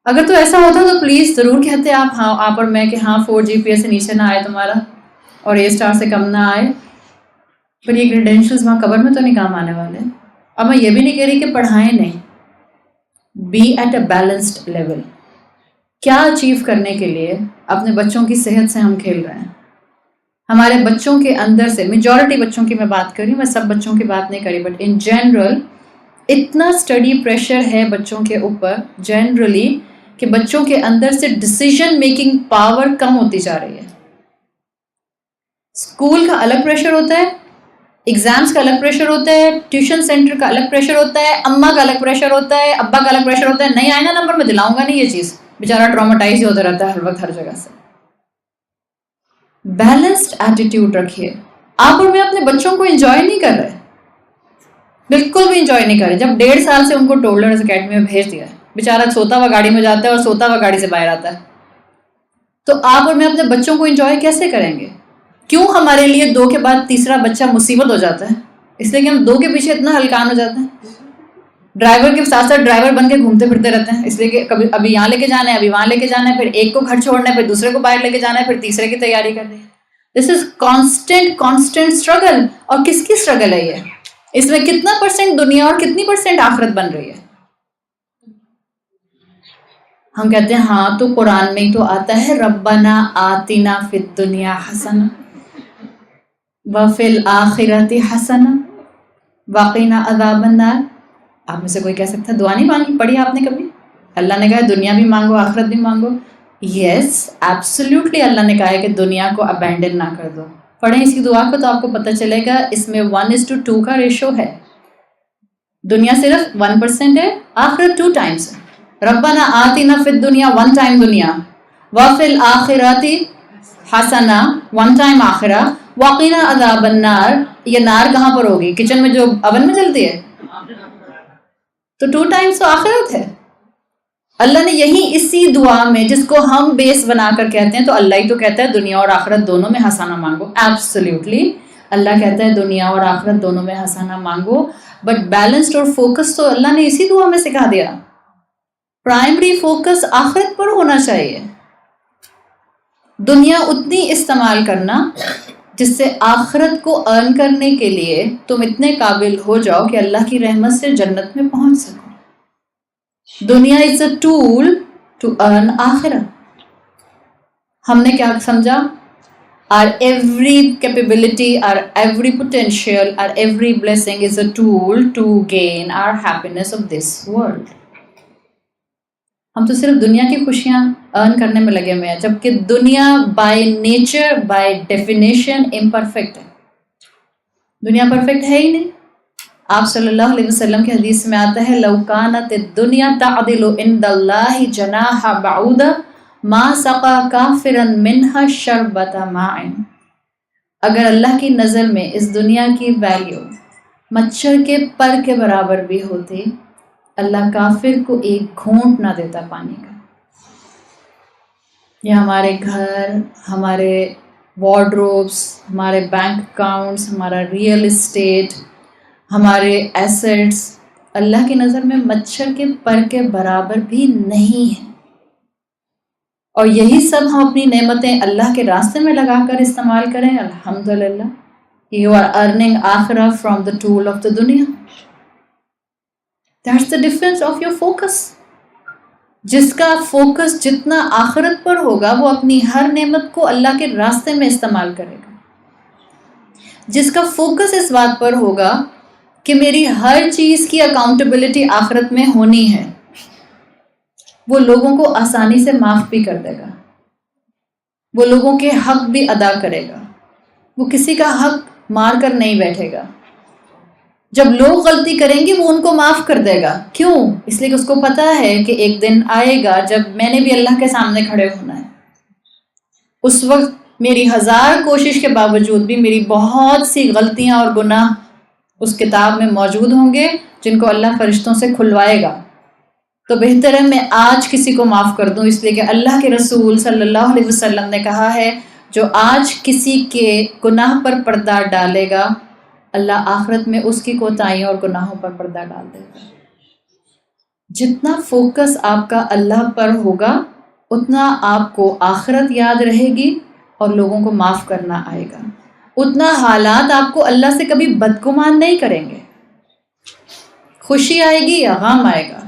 Speaker 1: اگر تو ایسا ہوتا تو پلیز ضرور کہتے آپ اور میں کہ ہاں 4 GPA سے نیچے نہ آئے تمہارا اور اے اسٹار سے کم نہ آئے. پر یہ کریڈینشلز وہاں قبر میں تو نہیں کام آنے والے. اب میں یہ بھی نہیں کہہ رہی کہ پڑھائیں نہیں، be at a balanced level. کیا اچیو کرنے کے لیے اپنے بچوں کی صحت سے ہم کھیل رہے ہیں. ہمارے بچوں کے اندر سے، میجورٹی بچوں کی میں بات کر رہی ہوں، میں سب بچوں کی بات نہیں کری، بٹ ان جنرل اتنا اسٹڈی پریشر ہے بچوں کے اوپر جنرلی کہ بچوں کے اندر سے ڈیسیژن میکنگ پاور کم ہوتی جا رہی ہے. اسکول کا الگ پریشر ہوتا ہے، ایگزامس کا الگ پریشر ہوتا ہے، ٹیوشن سینٹر کا الگ پریشر ہوتا ہے، اماں کا الگ پریشر ہوتا ہے، ابا کا الگ پریشر ہوتا ہے. نہیں آئے نا نمبر میں دلاؤں گا نہیں. یہ چیز بیچارہ ٹرامیٹائز ہی ہوتا رہتا ہے ہر وقت ہر جگہ سے. بیلنسڈ ایٹیٹیوڈ رکھیے. آپ اور میں اپنے بچوں کو انجوائے نہیں کر رہے، بالکل بھی انجوائے نہیں کر رہے. جب 1.5 سال سے ان کو ٹولرز اکیڈمی میں بھیج دیا ہے، بیچارہ سوتا ہوا گاڑی میں جاتا ہے اور سوتا ہوا گاڑی سے باہر آتا ہے، تو آپ اور میں اپنے بچوں کو انجوائے کیسے کریں گے؟ کیوں ہمارے لیے 2 کے بعد تیسرا بچہ مصیبت ہو جاتا ہے؟ اس لیے کہ ہم 2 کے پیچھے اتنا ہلکان ہو جاتے ہیں، ڈرائیور کے ساتھ ساتھ ڈرائیور بن کے گھومتے پھرتے رہتے ہیں. اس لیے کہ کبھی ابھی یہاں لے کے جانا ہے، ابھی وہاں لے کے جانا ہے، پھر ایک کو گھر چھوڑنا ہے، پھر دوسرے کو باہر لے کے جانا ہے، پھر تیسرے کی تیاری کرنی ہے. دس از کانسٹنٹ اسٹرگل. اور کس کی اسٹرگل ہے یہ؟ اس میں کتنا % دنیا اور کتنی % آخرت بن رہی ہے؟ ہم کہتے ہیں ہاں تو قرآن میں تو آتا ہے ربنا آتنا فی الدنیا حسنہ وفی الآخرۃ حسنہ وقنا عذاب النار. آپ میں سے کوئی کہہ سکتا ہے دعا نہیں مانگی؟ پڑھی آپ نے کبھی؟ اللہ نے کہا دنیا بھی مانگو آخرت بھی مانگو. یس ایبسلیوٹلی اللہ نے کہا ہے کہ دنیا کو ابینڈن نہ کر دو. پڑھیں اس کی دعا کو تو آپ کو پتہ چلے گا اس میں 1:2 کا ریشو ہے. دنیا صرف 1% ہے، آخرت 2 times ہے. ربنا آتنا فی الدنیا 1 time دنیا، وفی الآخرۃ حسنہ 1 time آخرہ، وقنا عذاب النار. یہ نار کہاں پر ہوگی؟ کچن میں جو اوون میں جلتی ہے، تو 2 times تو آخرت ہے. اللہ نے یہی اسی دعا میں، جس کو ہم بیس بنا کر کہتے ہیں، تو اللہ ہی تو کہتا ہے دنیا اور آخرت دونوں میں ہنسانا مانگو. ایبسلیوٹلی اللہ کہتا ہے دنیا اور آخرت دونوں میں ہنسانا مانگو، بٹ بیلنسڈ اور فوکس تو اللہ نے اسی دعا میں سکھا دیا. پرائمری فوکس آخرت پر ہونا چاہیے. دنیا اتنی استعمال کرنا جس سے آخرت کو ارن کرنے کے لیے تم اتنے قابل ہو جاؤ کہ اللہ کی رحمت سے جنت میں پہنچ سکو. دنیا از اے ٹول ٹو ارن آخرت. ہم نے کیا سمجھا؟ our every capability, our every potential, our every blessing is a tool to gain our happiness of this world. ہم تو صرف دنیا کی خوشیاں ارن کرنے میں لگے ہوئے ہیں، جبکہ دنیا by nature by definition imperfect ہے. دنیا پرفیکٹ ہے ہی نہیں. آپ صلی اللہ علیہ وسلم کی حدیث میں آتا ہے لو کانت الدنیا تعدل عند اللہ جناح بعوضہ ما سقا کافرا منها شربۃ ماء. اگر اللہ کی نظر میں اس دنیا کی ویلیو مچھر کے پر کے برابر بھی ہوتی، اللہ کافر کو ایک گھونٹ نہ دیتا پانی کا. یہ ہمارے گھر، ہمارے وارڈروبس، ہمارے بینک اکاؤنٹس، ہمارا ریئل اسٹیٹ، ہمارے ایسٹس اللہ کی نظر میں مچھر کے پر کے برابر بھی نہیں ہیں. اور یہی سب ہم اپنی نعمتیں اللہ کے راستے میں لگا کر استعمال کریں. الحمدللہ یو آر ارننگ آخرہ from the tool of the دنیا. That's the difference of your focus. جس کا فوکس جتنا آخرت پر ہوگا وہ اپنی ہر نعمت کو اللہ کے راستے میں استعمال کرے گا. جس کا فوکس اس بات پر ہوگا کہ میری ہر چیز کی اکاؤنٹیبلٹی آخرت میں ہونی ہے، وہ لوگوں کو آسانی سے معاف بھی کر دے گا، وہ لوگوں کے حق بھی ادا کرے گا، وہ کسی کا حق مار کر نہیں بیٹھے گا. جب لوگ غلطی کریں گے وہ ان کو معاف کر دے گا. کیوں؟ اس لیے کہ اس کو پتہ ہے کہ ایک دن آئے گا جب میں نے بھی اللہ کے سامنے کھڑے ہونا ہے. اس وقت میری 1000 کوشش کے باوجود بھی میری بہت سی غلطیاں اور گناہ اس کتاب میں موجود ہوں گے جن کو اللہ فرشتوں سے کھلوائے گا. تو بہتر ہے میں آج کسی کو معاف کر دوں، اس لیے کہ اللہ کے رسول صلی اللہ علیہ وسلم نے کہا ہے جو آج کسی کے گناہ پر پردہ ڈالے گا اللہ آخرت میں اس کی کوتاہیوں اور گناہوں پر پردہ ڈال دے گا. جتنا فوکس آپ کا اللہ پر ہوگا اتنا آپ کو آخرت یاد رہے گی اور لوگوں کو معاف کرنا آئے گا. اتنا حالات آپ کو اللہ سے کبھی بدگمان نہیں کریں گے. خوشی آئے گی یا غم آئے گا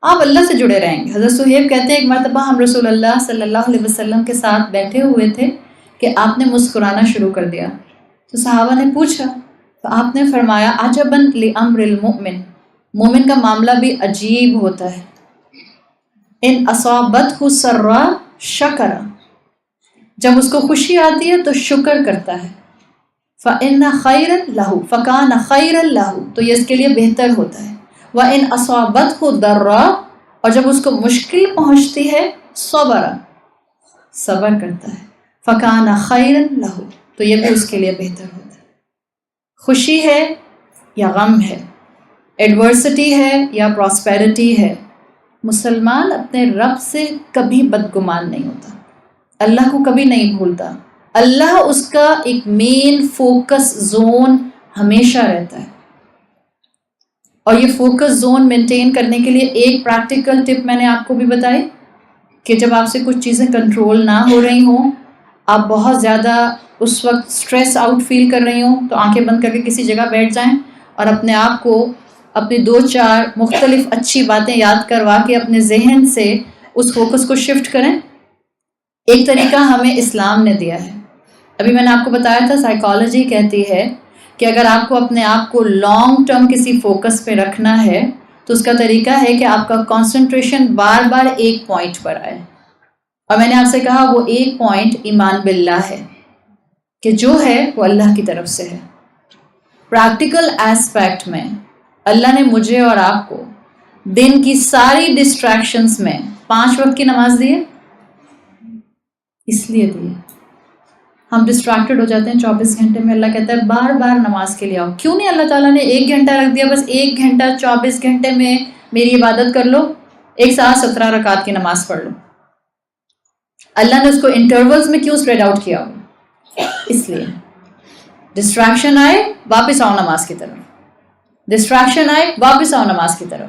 Speaker 1: آپ اللہ سے جڑے رہیں گے. حضرت صہیب کہتے ہیں ایک مرتبہ ہم رسول اللہ صلی اللہ علیہ وسلم کے ساتھ بیٹھے ہوئے تھے کہ آپ نے مسکرانا شروع کر دیا. تو صحابہ نے پوچھا تو آپ نے فرمایا عجباً لامر المؤمن، مومن کا معاملہ بھی عجیب ہوتا ہے. ان اصابتہ سرا شکر، جب اس کو خوشی آتی ہے تو شکر کرتا ہے. فإن خیرا لہ فکان خیرا لہ، تو یہ اس کے لیے بہتر ہوتا ہے. وإن اصابتہ ضرا، اور جب اس کو مشکل پہنچتی ہے صبر کرتا ہے. فکان خیرا لہ، تو یہ بھی اس کے لیے بہتر ہوتا ہے. خوشی ہے یا غم ہے، ایڈورسٹی ہے یا پراسپیرٹی ہے، مسلمان اپنے رب سے کبھی بدگمان نہیں ہوتا، اللہ کو کبھی نہیں بھولتا. اللہ اس کا ایک مین فوکس زون ہمیشہ رہتا ہے. اور یہ فوکس زون مینٹین کرنے کے لیے ایک پریکٹیکل ٹپ میں نے آپ کو بھی بتائی کہ جب آپ سے کچھ چیزیں کنٹرول نہ ہو رہی ہوں، آپ بہت زیادہ اس وقت سٹریس آؤٹ فیل کر رہی ہوں، تو آنکھیں بند کر کے کسی جگہ بیٹھ جائیں اور اپنے آپ کو اپنی 2-4 مختلف اچھی باتیں یاد کروا کے اپنے ذہن سے اس فوکس کو شفٹ کریں. ایک طریقہ ہمیں اسلام نے دیا ہے. ابھی میں نے آپ کو بتایا تھا سائیکالوجی کہتی ہے کہ اگر آپ کو اپنے آپ کو لانگ ٹرم کسی فوکس پہ رکھنا ہے تو اس کا طریقہ ہے کہ آپ کا کنسنٹریشن بار بار ایک پوائنٹ پر آئے. اور میں نے آپ سے کہا وہ ایک پوائنٹ ایمان باللہ ہے کہ جو ہے وہ اللہ کی طرف سے ہے. پریکٹیکل ایسپیکٹ میں اللہ نے مجھے اور آپ کو دن کی ساری ڈسٹریکشنز میں 5 وقت کی نماز دی ہے، اس لیے دی ہے. ہم ڈسٹریکٹڈ ہو جاتے ہیں 24 گھنٹے میں. اللہ کہتا ہے بار بار نماز کے لیے آؤ. کیوں نہیں اللہ تعالیٰ نے 1 گھنٹہ رکھ دیا؟ بس 1 گھنٹہ 24 گھنٹے میں میری عبادت کر لو. ایک ساتھ 17 رکعت کی نماز پڑھ لو. اللہ نے اس کو انٹرولز میں کیوں اسپریڈ آؤٹ کیا ہو؟ اس لیے ڈسٹریکشن آئے واپس آؤ نماز کی طرف، ڈسٹریکشن آئے واپس آؤ نماز کی طرف،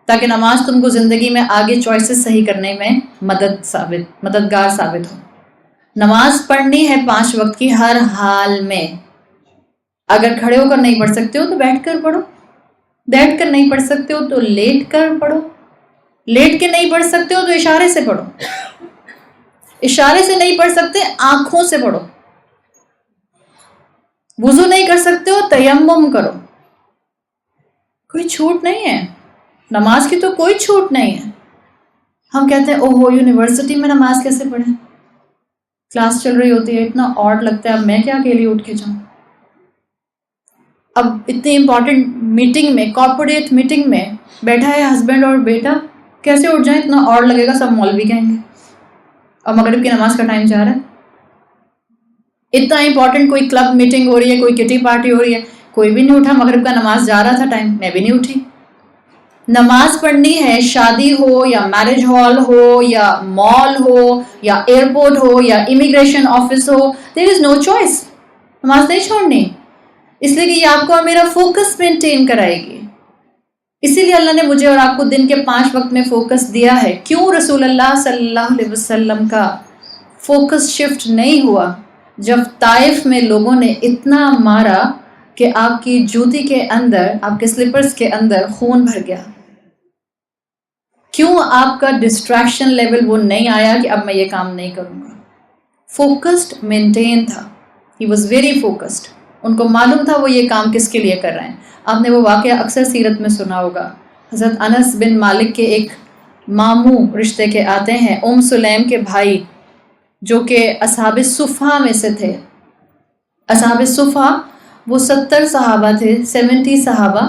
Speaker 1: تاکہ نماز تم کو زندگی میں آگے چوائسز صحیح کرنے میں مددگار ثابت ہو. نماز پڑھنی ہے 5 وقت کی ہر حال میں. اگر کھڑے ہو کر نہیں پڑھ سکتے ہو تو بیٹھ کر پڑھو، بیٹھ کر نہیں پڑھ سکتے ہو تو لیٹ کر پڑھو، لیٹ کے نہیں پڑھ سکتے ہو تو اشارے سے پڑھو، اشارے سے نہیں پڑھ سکتے آنکھوں سے پڑھو، وضو نہیں کر سکتے ہو تیمم کرو. کوئی چھوٹ نہیں ہے، نماز کی تو کوئی چھوٹ نہیں ہے. ہم کہتے ہیں اوہو یونیورسٹی میں نماز کیسے پڑھیں، کلاس چل رہی ہوتی ہے، اتنا آڈ لگتا ہے، اب میں کیا اکیلی اٹھ کے جاؤں. اب اتنی امپورٹنٹ میٹنگ میں، کارپوریٹ میٹنگ میں بیٹھا ہے ہسبینڈ اور بیٹا، کیسے اٹھ جائیں، اتنا آڈ لگے گا، سب مولوی کہیں گے. اور مغرب کی نماز کا ٹائم جا رہا ہے. اتنا امپورٹنٹ کوئی کلب میٹنگ ہو رہی ہے، کوئی کٹی پارٹی ہو رہی ہے، کوئی بھی نہیں اٹھا، مغرب کا نماز جا رہا تھا ٹائم، میں بھی نہیں اٹھی. نماز پڑھنی ہے، شادی ہو یا میرج ہال ہو یا مال ہو یا ایئرپورٹ ہو یا امیگریشن آفس ہو، دیر از نو چوائس، نماز نہیں چھوڑنی. اس لیے کہ یہ آپ کو اور میرا فوکس مینٹین کرائے گی. اسی لیے اللہ نے مجھے اور آپ کو دن کے 5 وقت میں فوکس دیا ہے. کیوں رسول اللہ صلی اللہ علیہ وسلم کا فوکس شفٹ نہیں ہوا جب طائف میں لوگوں نے اتنا مارا کہ آپ کی جوتی کے اندر، آپ کے سلیپرز کے اندر خون بھر گیا؟ کیوں آپ کا ڈسٹریکشن لیول وہ نہیں آیا کہ اب میں یہ کام نہیں کروں گا؟ فوکسڈ مینٹین تھا. He was very focused. ان کو معلوم تھا وہ یہ کام کس کے لیے کر رہے ہیں. آپ نے وہ واقعہ اکثر سیرت میں سنا ہوگا. حضرت انس بن مالک کے ایک ماموں رشتے کے آتے ہیں، ام سلیم کے بھائی، جو کہ اصحاب صفہ میں سے تھے. اصحاب صفہ وہ 70 صحابہ تھے، 70 صحابہ،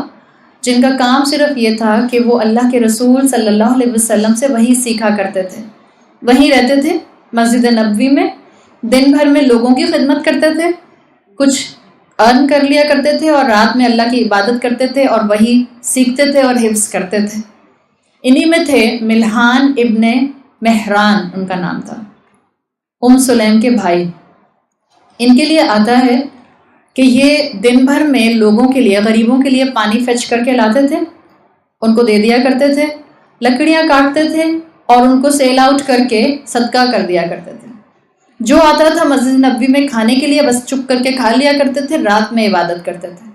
Speaker 1: جن کا کام صرف یہ تھا کہ وہ اللہ کے رسول صلی اللہ علیہ وسلم سے وحی سیکھا کرتے تھے. وہیں رہتے تھے مسجد نبوی میں، دن بھر میں لوگوں کی خدمت کرتے تھے، کچھ ارن کر لیا کرتے تھے، اور رات میں اللہ کی عبادت کرتے تھے اور وحی سیکھتے تھے اور حفظ کرتے تھے. انہی میں تھے ملحان ابن مہران، ان کا نام تھا، ام سلیم کے بھائی. ان کے لیے آتا ہے کہ یہ دن بھر میں لوگوں کے لیے، غریبوں کے لیے پانی فیچ کر کے لاتے تھے، ان کو دے دیا کرتے تھے، لکڑیاں کاٹتے تھے اور ان کو سیل آؤٹ کر کے صدقہ کر دیا کرتے تھے. جو آتا تھا مسجد نبوی میں کھانے کے لیے بس چپ کر کے کھا لیا کرتے تھے، رات میں عبادت کرتے تھے.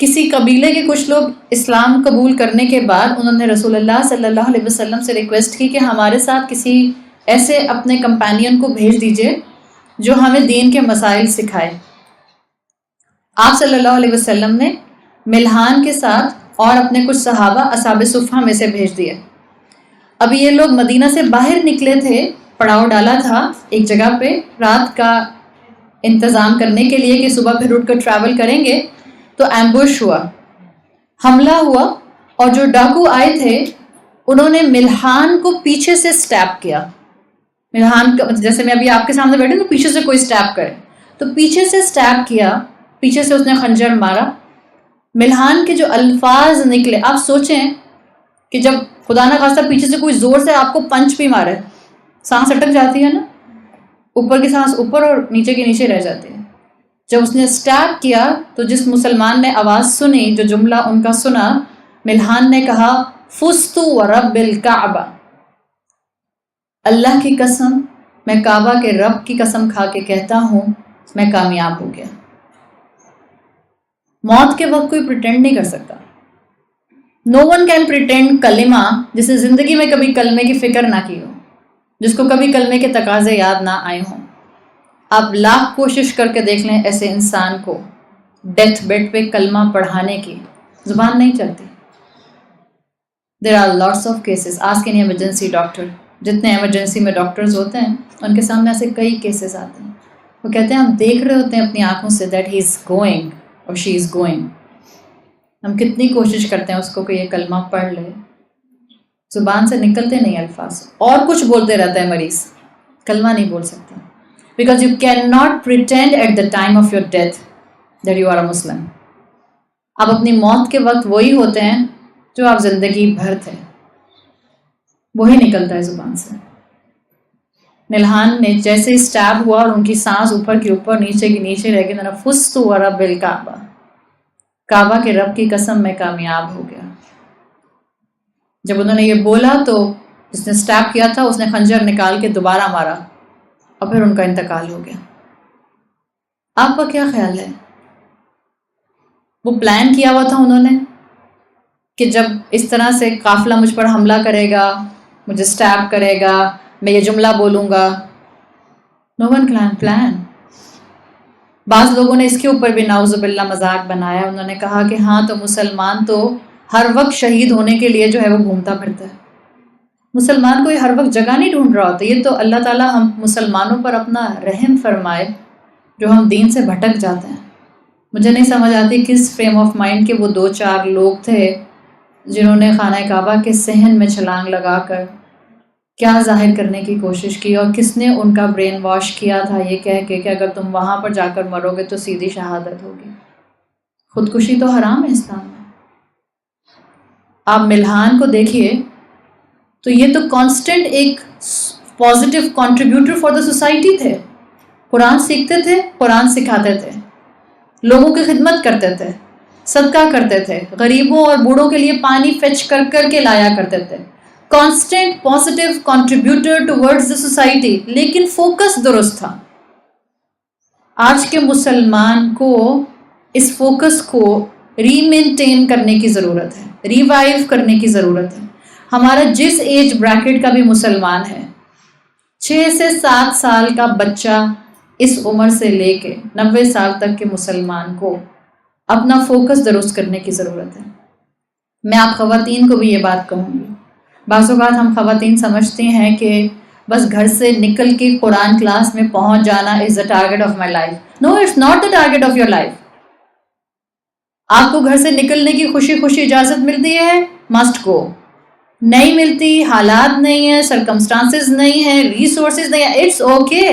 Speaker 1: کسی قبیلے کے کچھ لوگ اسلام قبول کرنے کے بعد انہوں نے رسول اللہ صلی اللہ علیہ وسلم سے ریکویسٹ کی کہ ہمارے ساتھ کسی ایسے اپنے کمپینین کو بھیج دیجئے جو ہمیں دین کے مسائل سکھائے. آپ صلی اللہ علیہ وسلم نے ملحان کے ساتھ اور اپنے کچھ صحابہ اصحاب صفہ میں سے بھیج دیے. ابھی یہ لوگ مدینہ سے باہر نکلے تھے، پڑاؤ ڈالا تھا ایک جگہ پہ رات کا انتظام کرنے کے لیے کہ صبح پھر اٹھ کر ٹریول کریں گے. تو ایمبوش ہوا، حملہ ہوا، اور جو ڈاکو آئے تھے انہوں نے ملحان کو پیچھے سے سٹیپ کیا. ملحان جیسے میں ابھی آپ کے سامنے بیٹھے تو پیچھے سے کوئی سٹیپ کرے، تو پیچھے سے سٹیپ کیا، پیچھے سے اس نے خنجر مارا. ملحان کے جو الفاظ نکلے، آپ سوچیں کہ جب خدا نہ خواستہ پیچھے سے کوئی زور سے آپ کو پنچ بھی مارے، سانس اٹک جاتی ہے نا، اوپر کی سانس اوپر اور نیچے کی نیچے رہ جاتی ہے. جب اس نے سٹیپ کیا تو جس مسلمان نے آواز سنی، جو جملہ ان کا سنا، ملحان نے کہا فزت ورب الکعبہ، اللہ کی قسم، میں کعبہ کے رب کی قسم کھا کے کہتا ہوں میں کامیاب ہو گیا. موت کے وقت کوئی پریٹینڈ نہیں کر سکتا. نو ون کین پریٹینڈ کلمہ، جسے زندگی میں کبھی کلمے کی فکر نہ کی ہو، جس کو کبھی کلمے کے تقاضے یاد نہ آئے ہوں. آپ لاکھ کوشش کر کے دیکھ لیں ایسے انسان کو ڈیتھ بیڈ پہ کلمہ پڑھانے کی زبان نہیں چلتی. There are lots of cases. Ask any emergency doctor, جتنے ایمرجنسی میں ڈاکٹرز ہوتے ہیں ان کے سامنے ایسے کئی کیسز آتے ہیں. وہ کہتے ہیں ہم دیکھ رہے ہوتے ہیں اپنی آنکھوں سے دیٹ ہی از گوئنگ اور شی از گوئنگ. ہم کتنی کوشش کرتے ہیں اس کو کہ یہ کلمہ پڑھ لے، زبان سے نکلتے نہیں الفاظ، اور کچھ بولتے رہتا ہے مریض، کلمہ نہیں بول سکتا. Because you cannot pretend at the time of your death that you are a Muslim. آپ اپنی موت کے وقت وہی ہوتے ہیں جو آپ زندگی بھر تھے. وہی نکلتا ہے زبان سے. ملحان نے جیسے اسٹیب ہوا اور ان کی سانس اوپر کی اوپر نیچے کی نیچے رہ گئی، فزت ورب الکعبہ، کعبہ کے رب کی قسم میں کامیاب ہو گیا. جب انہوں نے یہ بولا تو جس نے اسٹیب کیا تھا اس نے خنجر نکال کے دوبارہ مارا اور پھر ان کا انتقال ہو گیا. آپ کا کیا خیال ہے؟ وہ پلان کیا ہوا تھا انہوں نے کہ جب اس طرح سے قافلہ مجھ پر حملہ کرے گا، مجھے اسٹیب کرے گا، میں یہ جملہ بولوں گا. نو ون پلان. بعض لوگوں نے اس کے اوپر بھی نعوذ باللہ مذاق بنایا. انہوں نے کہا کہ ہاں تو مسلمان تو ہر وقت شہید ہونے کے لیے جو ہے وہ گھومتا پھرتا ہے. مسلمان کو یہ ہر وقت جگہ نہیں ڈھونڈ رہا ہوتا. یہ تو اللہ تعالیٰ ہم مسلمانوں پر اپنا رحم فرمائے جو ہم دین سے بھٹک جاتے ہیں. مجھے نہیں سمجھ آتی کس فریم آف مائنڈ کے وہ 2-4 لوگ تھے جنہوں نے خانہ کعبہ کے صحن میں چھلانگ لگا کر کیا ظاہر کرنے کی کوشش کی، اور کس نے ان کا برین واش کیا تھا یہ کہہ کے کہ اگر تم وہاں پر جا کر مرو گے تو سیدھی شہادت ہوگی. خودکشی تو حرام ہے اسلام میں. آپ ملحان کو دیکھیے تو یہ تو کانسٹنٹ ایک positive contributor for the society تھے. قرآن سیکھتے تھے، قرآن سکھاتے تھے، لوگوں کی خدمت کرتے تھے، صدقہ کرتے تھے، غریبوں اور بوڑھوں کے لیے پانی فیچ کر کے لایا کرتے تھے. Constant positive contributor towards the society, لیکن فوکس درست تھا. آج کے مسلمان کو اس فوکس کو ری مینٹین کرنے کی ضرورت ہے، ریوائیو کرنے کی ضرورت ہے. ہمارا جس ایج بریکٹ کا بھی مسلمان ہے، 6 سے 7 سال کا بچہ اس عمر سے لے کے 90 سال تک کے مسلمان کو اپنا فوکس درست کرنے کی ضرورت ہے. میں آپ خواتین کو بھی یہ بات کہوں گی. بعض اوقات ہم خواتین سمجھتے ہیں کہ بس گھر سے نکل کے قرآن کلاس میں پہنچ جانا is the target of my life. No, it's not the target of your life. آپ کو گھر سے نکلنے کی خوشی خوشی اجازت ملتی ہے، مسٹ گو. نہیں ملتی، حالات نہیں ہیں، سرکمسٹانسز نہیں ہیں، ریسورسز نہیں ہیں، اٹس اوکے.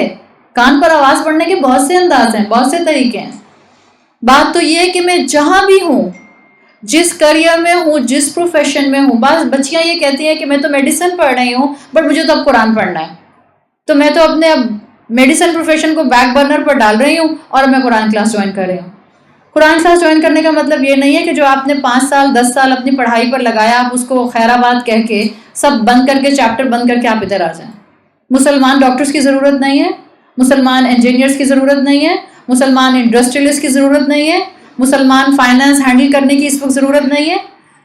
Speaker 1: کان پر آواز پڑھنے کے بہت سے انداز ہیں، بہت سے طریقے ہیں. بات تو یہ ہے کہ میں جہاں بھی ہوں، جس کریئر میں ہوں، جس پروفیشن میں ہوں. بعض بچیاں یہ کہتی ہیں کہ میں تو میڈیسن پڑھ رہی ہوں بٹ مجھے تو اب قرآن پڑھنا ہے، تو میں تو اپنے اب میڈیسن پروفیشن کو بیک برنر پر ڈال رہی ہوں اور میں قرآن کلاس جوائن کر رہی ہوں. قرآن کلاس جوائن کرنے کا مطلب یہ نہیں ہے کہ جو آپ نے 5 سال 10 سال اپنی پڑھائی پر لگایا آپ اس کو خیر آباد کہہ کے سب بند کر کے چیپٹر بند کر کے آپ ادھر آ جائیں. مسلمان ڈاکٹرز کی ضرورت نہیں ہے، مسلمان انجینئرز کی ضرورت نہیں ہے، مسلمان انڈسٹریلسٹ کی ضرورت نہیں ہے، مسلمان فائنانس ہینڈل کرنے کی اس وقت ضرورت نہیں ہے.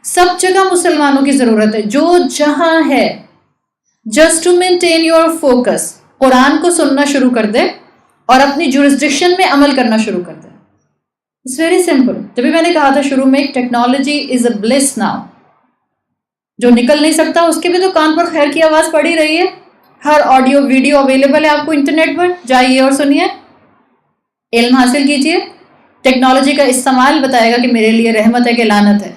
Speaker 1: سب جگہ مسلمانوں کی ضرورت ہے جو جہاں ہے. Just to maintain your focus, قرآن کو سننا شروع کر دے اور اپنی جورسڈکشن میں عمل کرنا شروع کر دے. It's very simple. جبھی میں نے کہا تھا شروع میں technology is a bliss now. جو نکل نہیں سکتا اس کے بھی تو کان پر خیر کی آواز پڑی رہی ہے. ہر آڈیو ویڈیو اویلیبل ہے آپ کو انٹرنیٹ پر، جائیے اور سنیے، علم حاصل کیجیے. ٹیکنالوجی کا استعمال بتائے گا کہ میرے لیے رحمت ہے کہ لعنت ہے.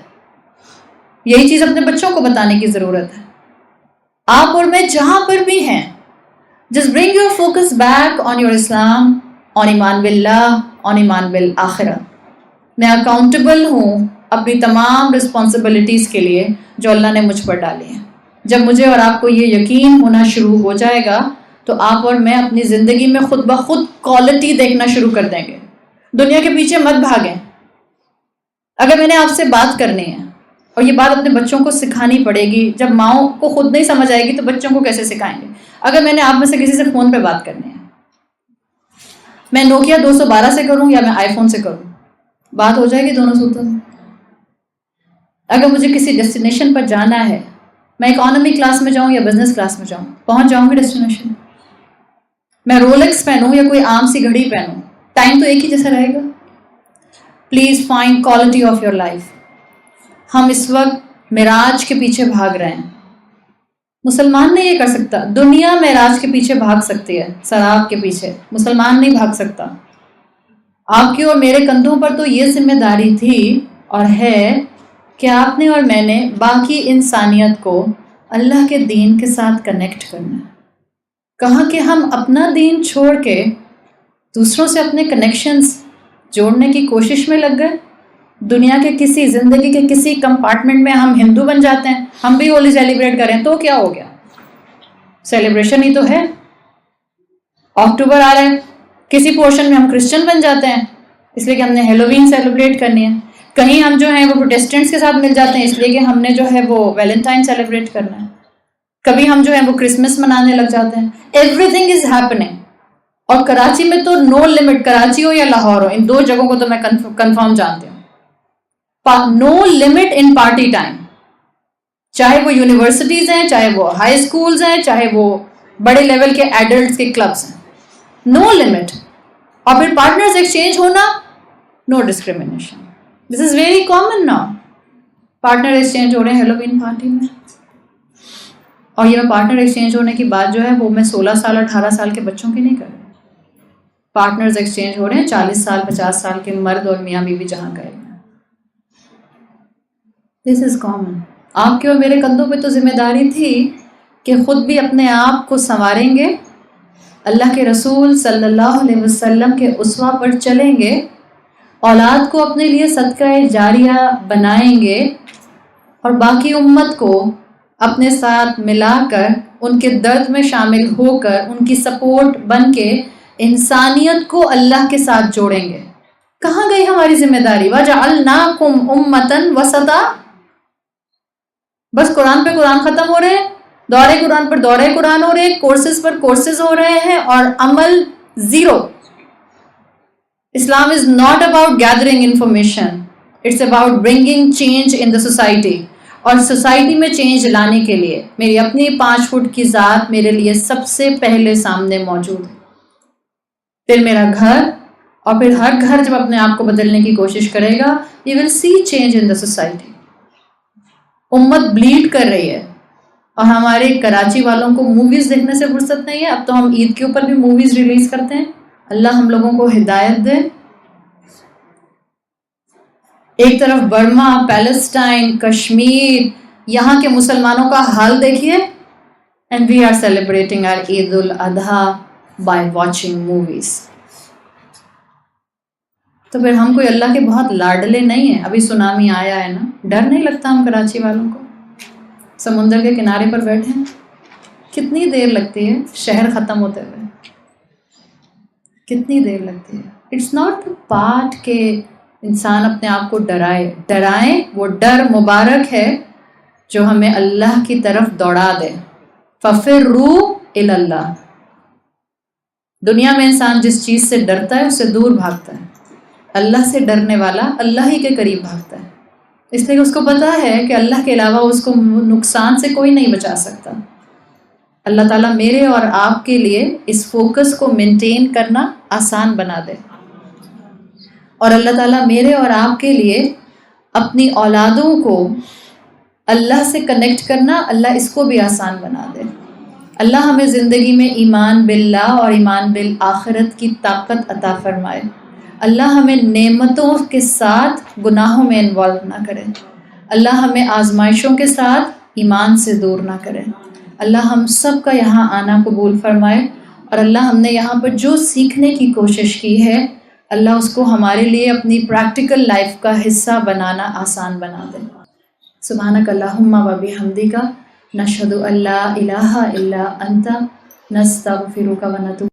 Speaker 1: یہی چیز اپنے بچوں کو بتانے کی ضرورت ہے. آپ اور میں جہاں پر بھی ہیں، just bring your focus back on your Islam, on ایمان باللہ، آن ایمان بالآخرہ. میں اکاؤنٹیبل ہوں اپنی تمام رسپانسبلٹیز کے لیے جو اللہ نے مجھ پر ڈالی ہیں. جب مجھے اور آپ کو یہ یقین ہونا شروع ہو جائے گا تو آپ اور میں اپنی زندگی میں خود بخود کوالٹی دیکھنا شروع کر دیں گے. دنیا کے پیچھے مت بھاگیں. اگر میں نے آپ سے بات کرنی ہے اور یہ بات اپنے بچوں کو سکھانی پڑے گی، جب ماؤں کو خود نہیں سمجھ آئے گی تو بچوں کو کیسے سکھائیں گے؟ اگر میں نے آپ میں سے کسی سے فون پہ بات کرنی ہے، میں نوکیا 212 سے کروں یا میں آئی فون سے کروں، بات ہو جائے گی دونوں صورتوں میں. اگر مجھے کسی ڈیسٹینیشن پر جانا ہے، میں اکانومی کلاس میں جاؤں یا بزنس کلاس میں جاؤں، پہنچ جاؤں گی ڈیسٹینیشن. میں رولکس پہنوں یا کوئی عام سی گھڑی پہنوں، ٹائم تو ایک ہی جیسا رہے گا. Please find quality of your life. ہم اس وقت معراج کے پیچھے بھاگ رہے ہیں. مسلمان نہیں یہ کر سکتا. دنیا معراج کے پیچھے بھاگ سکتی ہے، سراب کے پیچھے، مسلمان نہیں بھاگ سکتا. آپ کی اور میرے کندھوں پر تو یہ ذمہ داری تھی اور ہے کہ آپ نے اور میں نے باقی انسانیت کو اللہ کے دین کے ساتھ کنیکٹ کرنا ہے. کہاں کہ ہم اپنا دین چھوڑ کے دوسروں سے اپنے کنیکشنز جوڑنے کی کوشش میں لگ گئے. دنیا کے کسی زندگی کے کسی کمپارٹمنٹ میں ہم ہندو بن جاتے ہیں، ہم بھی ہولی سیلیبریٹ کریں تو کیا ہو گیا؟ سیلیبریشن ہی تو ہے. اکتوبر آ رہا ہے, کسی پورشن میں ہم کرسچن بن جاتے ہیں اس لیے کہ ہم نے ہیلووین سیلیبریٹ کرنی ہے. کہیں ہم جو ہیں وہ پروٹیسٹنٹس کے ساتھ مل جاتے ہیں اس لیے کہ ہم نے جو ہے وہ ویلنٹائن سیلیبریٹ کرنا ہے. کبھی ہم جو ہے وہ کرسمس منانے لگ جاتے ہیں. Every thing is happening. اور کراچی میں تو نو لمٹ, کراچی ہو یا لاہور ہو, ان دو جگہوں کو تو میں کنفرم جانتی ہوں. نو لمٹ ان پارٹی ٹائم, چاہے وہ یونیورسٹیز ہیں, چاہے وہ ہائی اسکولز ہیں, چاہے وہ بڑے لیول کے ایڈلٹس کے کلبس ہیں, نو لمٹ. اور پھر پارٹنرز ایکسچینج ہونا, no discrimination. This is very common now. Partner exchange ہو رہے ہیں ہیلووین پارٹی میں. اور یہ میں پارٹنر ایکسچینج ہونے کی بات جو ہے وہ میں 16 سال 18 سال کے بچوں کی نہیں کر رہی. پارٹنرز ایکسچینج ہو رہے ہیں 40 سال 50 سال کے مرد اور میاں بیوی جہاں گئے ہیں. This is common. آپ کے اور میرے کندھوں پہ تو ذمہ داری تھی کہ خود بھی اپنے آپ کو سنواریں گے, اللہ کے رسول صلی اللہ علیہ وسلم کے اسوہ پر چلیں گے, اولاد کو اپنے لیے صدقہ جاریہ بنائیں گے, اور باقی امت کو اپنے ساتھ ملا کر ان کے درد میں شامل ہو کر ان کی سپورٹ بن کے انسانیت کو اللہ کے ساتھ جوڑیں گے. کہاں گئی ہماری ذمہ داری؟ وَجَعَلْنَاكُمْ أُمَّةً وَسَطًا. بس قرآن پہ قرآن ختم ہو رہے ہیں, دورے قرآن پر دورے قرآن ہو رہے ہیں, کورسز پر کورسز ہو رہے ہیں, اور عمل زیرو. Islam is not about gathering information, it's about bringing change in the society. اور سوسائٹی میں چینج لانے کے لیے میری اپنی 5 فٹ کی ذات میرے لیے سب سے پہلے سامنے موجود ہے, پھر میرا گھر, اور پھر ہر گھر جب اپنے آپ کو بدلنے کی کوشش کرے گا, you will see change in the society. امت بلیڈ کر رہی ہے, اور ہمارے کراچی والوں کو موویز دیکھنے سے فرصت نہیں ہے. اب تو ہم عید کے اوپر بھی موویز ریلیز کرتے ہیں. اللہ ہم لوگوں کو ہدایت دے. ایک طرف برما, پیلسٹائن, کشمیر, یہاں کے مسلمانوں کا حال دیکھیے, and we are celebrating our Eid al-Adha by watching movies. تو پھر ہم کوئی اللہ کے بہت لاڈلے نہیں ہیں. ابھی سونامی آیا ہے نا, ڈر نہیں لگتا ہم کراچی والوں کو؟ سمندر کے کنارے پر بیٹھے ہیں, کتنی دیر لگتی ہے شہر ختم ہوتے ہوئے, کتنی دیر لگتی ہے. اٹس ناٹ پارٹ کہ انسان اپنے آپ کو ڈرائیں. وہ ڈر مبارک ہے جو ہمیں اللہ کی طرف دوڑا دے. فَفِرُّوا إِلَى اللَّهِ. دنیا میں انسان جس چیز سے ڈرتا ہے اس سے دور بھاگتا ہے. اللہ سے ڈرنے والا اللہ ہی کے قریب بھاگتا ہے, اس لیے کہ اس کو پتا ہے کہ اللہ کے علاوہ اس کو نقصان سے کوئی نہیں بچا سکتا. اللہ تعالیٰ میرے اور آپ کے لیے اس فوکس کو مینٹین کرنا آسان بنا دے, اور اللہ تعالیٰ میرے اور آپ کے لیے اپنی اولادوں کو اللہ سے کنیکٹ کرنا, اللہ اس کو بھی آسان بنا دے. اللہ ہمیں زندگی میں ایمان باللہ اور ایمان بالآخرت کی طاقت عطا فرمائے. اللہ ہمیں نعمتوں کے ساتھ گناہوں میں انوالو نہ کرے. اللہ ہمیں آزمائشوں کے ساتھ ایمان سے دور نہ کرے. اللہ ہم سب کا یہاں آنا قبول فرمائے, اور اللہ ہم نے یہاں پر جو سیکھنے کی کوشش کی ہے اللہ اس کو ہمارے لیے اپنی پریکٹیکل لائف کا حصہ بنانا آسان بنا دے. سبحانک اللہم و بحمدک نشہد ان لا الہ الا انت نستغفرک و نتوب